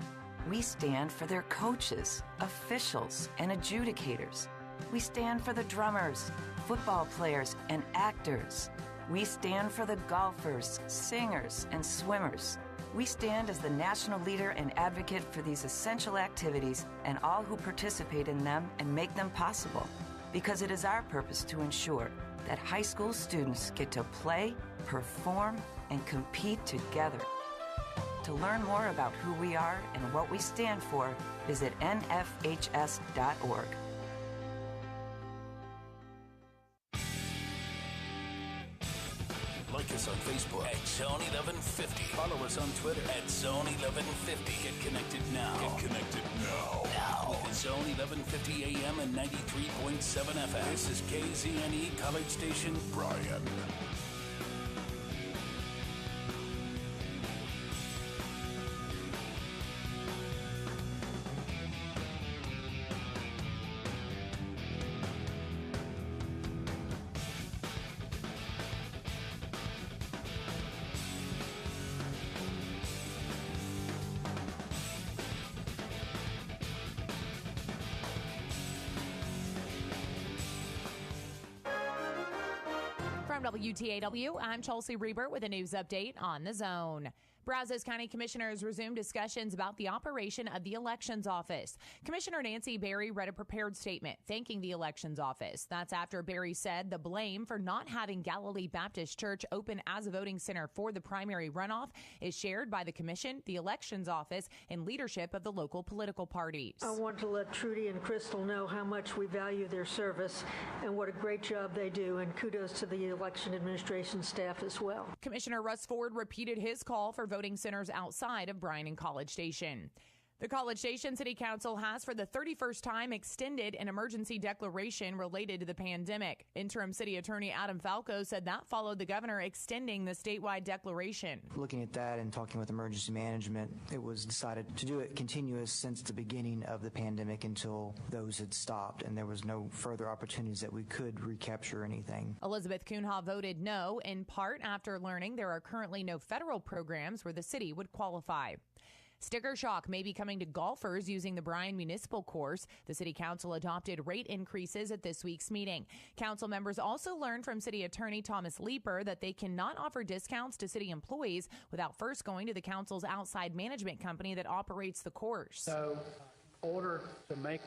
We stand for their coaches, officials, and adjudicators. We stand for the drummers, football players, and actors. We stand for the golfers, singers, and swimmers. We stand as the national leader and advocate for these essential activities and all who participate in them and make them possible. Because it is our purpose to ensure that high school students get to play, perform, and compete together. To learn more about who we are and what we stand for, visit nfhs.org. Like us on Facebook at Zone 1150. Follow us on Twitter at Zone 1150. Get connected now. Get connected now. With the Zone 1150 AM and 93.7 FM. This is KZNE College Station, Bryan. From WTAW, I'm Chelsea Reber with a news update on the Zone. Brazos County commissioners resumed discussions about the operation of the elections office. Commissioner Nancy Berry read a prepared statement thanking the elections office. That's after Berry said the blame for not having Galilee Baptist Church open as a voting center for the primary runoff is shared by the commission, the elections office, and leadership of the local political parties. I want to let Trudy and Crystal know how much we value their service and what a great job they do, and kudos to the election administration staff as well. Commissioner Russ Ford repeated his call for voting centers outside of Bryan and College Station. The College Station City Council has, for the 31st time, extended an emergency declaration related to the pandemic. Interim City Attorney Adam Falco said that followed the governor extending the statewide declaration. Looking at that and talking with emergency management, it was decided to do it continuous since the beginning of the pandemic until those had stopped, and there was no further opportunities that we could recapture anything. Elizabeth Kuhnha voted no, in part after learning there are currently no federal programs where the city would qualify. Sticker shock may be coming to golfers using the Bryan Municipal Course. The City Council adopted rate increases at this week's meeting. Council members also learned from City Attorney Thomas Leeper that they cannot offer discounts to city employees without first going to the council's outside management company that operates the course. So, in order to make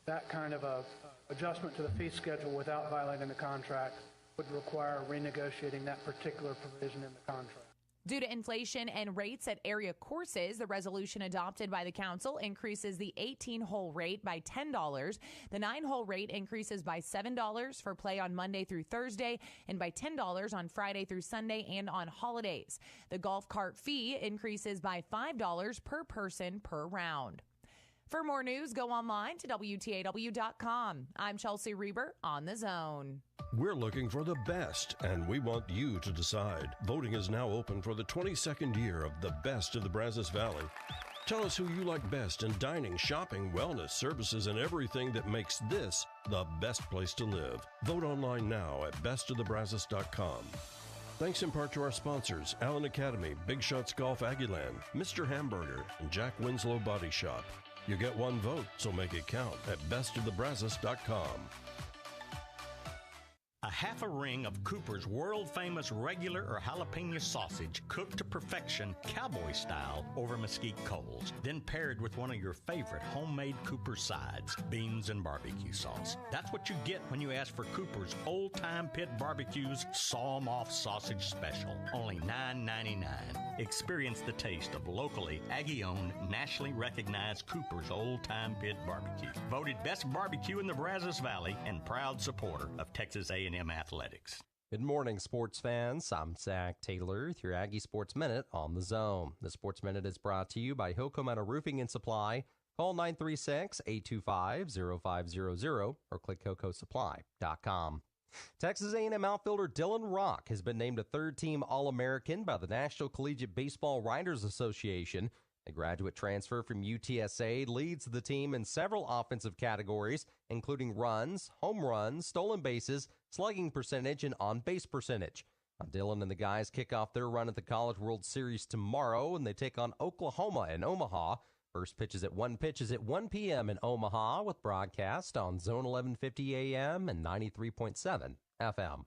that kind of a adjustment to the fee schedule without violating the contract would require renegotiating that particular provision in the contract. Due to inflation and rates at area courses, the resolution adopted by the council increases the 18-hole rate by $10. The 9-hole rate increases by $7 for play on Monday through Thursday and by $10 on Friday through Sunday and on holidays. The golf cart fee increases by $5 per person per round. For more news, go online to WTAW.com. I'm Chelsea Reber on The Zone. We're looking for the best, and we want you to decide. Voting is now open for the 22nd year of the Best of the Brazos Valley. Tell us who you like best in dining, shopping, wellness, services, and everything that makes this the best place to live. Vote online now at bestofthebrazos.com. Thanks in part to our sponsors, Allen Academy, Big Shots Golf Aggieland, Mr. Hamburger, and Jack Winslow Body Shop. You get one vote, so make it count at bestofthebrazos.com. A half a ring of Cooper's world-famous regular or jalapeno sausage cooked to perfection cowboy style over mesquite coals, then paired with one of your favorite homemade Cooper sides, beans and barbecue sauce. That's what you get when you ask for Cooper's Old Time Pit Barbecue's Saw 'em Off Sausage Special, only $9.99. Experience the taste of locally Aggie-owned, nationally recognized Cooper's Old Time Pit Barbecue. Voted best barbecue in the Brazos Valley and proud supporter of Texas A&M athletics. Good morning, sports fans. I'm Zach Taylor with your Aggie Sports Minute on The Zone. The Sports Minute is brought to you by Hilco Metal Roofing and Supply. Call 936-825-0500 or click HilcoSupply.com. Texas A&M outfielder Dylan Rock has been named a third-team All-American by the National Collegiate Baseball Writers Association. The graduate transfer from UTSA leads the team in several offensive categories, including runs, home runs, stolen bases, slugging percentage, and on-base percentage. Now, Dylan and the guys kick off their run at the College World Series tomorrow, and they take on Oklahoma in Omaha. First pitch is at 1 p.m. in Omaha with broadcast on Zone 1150 AM and 93.7 FM.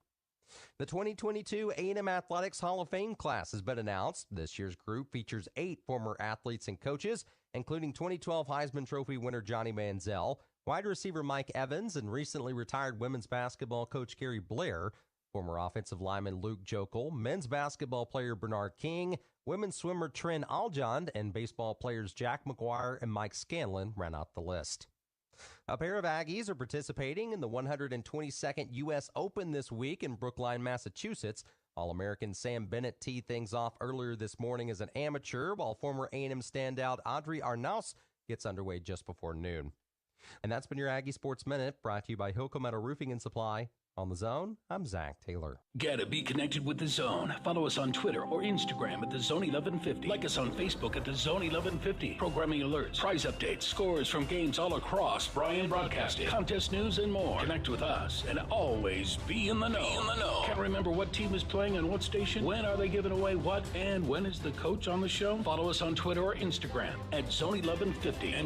The 2022 A&M Athletics Hall of Fame class has been announced. This year's group features 8 former athletes and coaches, including 2012 Heisman Trophy winner Johnny Manziel, wide receiver Mike Evans, and recently retired women's basketball coach Carrie Blair, former offensive lineman Luke Jokel, men's basketball player Bernard King, women's swimmer Trin Aljon, and baseball players Jack McGuire and Mike Scanlon ran out the list. A pair of Aggies are participating in the 122nd U.S. Open this week in Brookline, Massachusetts. All-American Sam Bennett teed things off earlier this morning as an amateur, while former A&M standout Audrey Arnaus gets underway just before noon. And that's been your Aggie Sports Minute, brought to you by Hilco Metal Roofing and Supply. On The Zone, I'm Zach Taylor. Gotta be connected with The Zone. Follow us on Twitter or Instagram at The Zone 1150. Like us on Facebook at The Zone 1150. Programming alerts, prize updates, scores from games all across Bryan Broadcasting, contest news, and more. Connect with us and always be in the know. Can't remember what team is playing on what station? When are they giving away what? And when is the coach on the show? Follow us on Twitter or Instagram at Zone 1150. And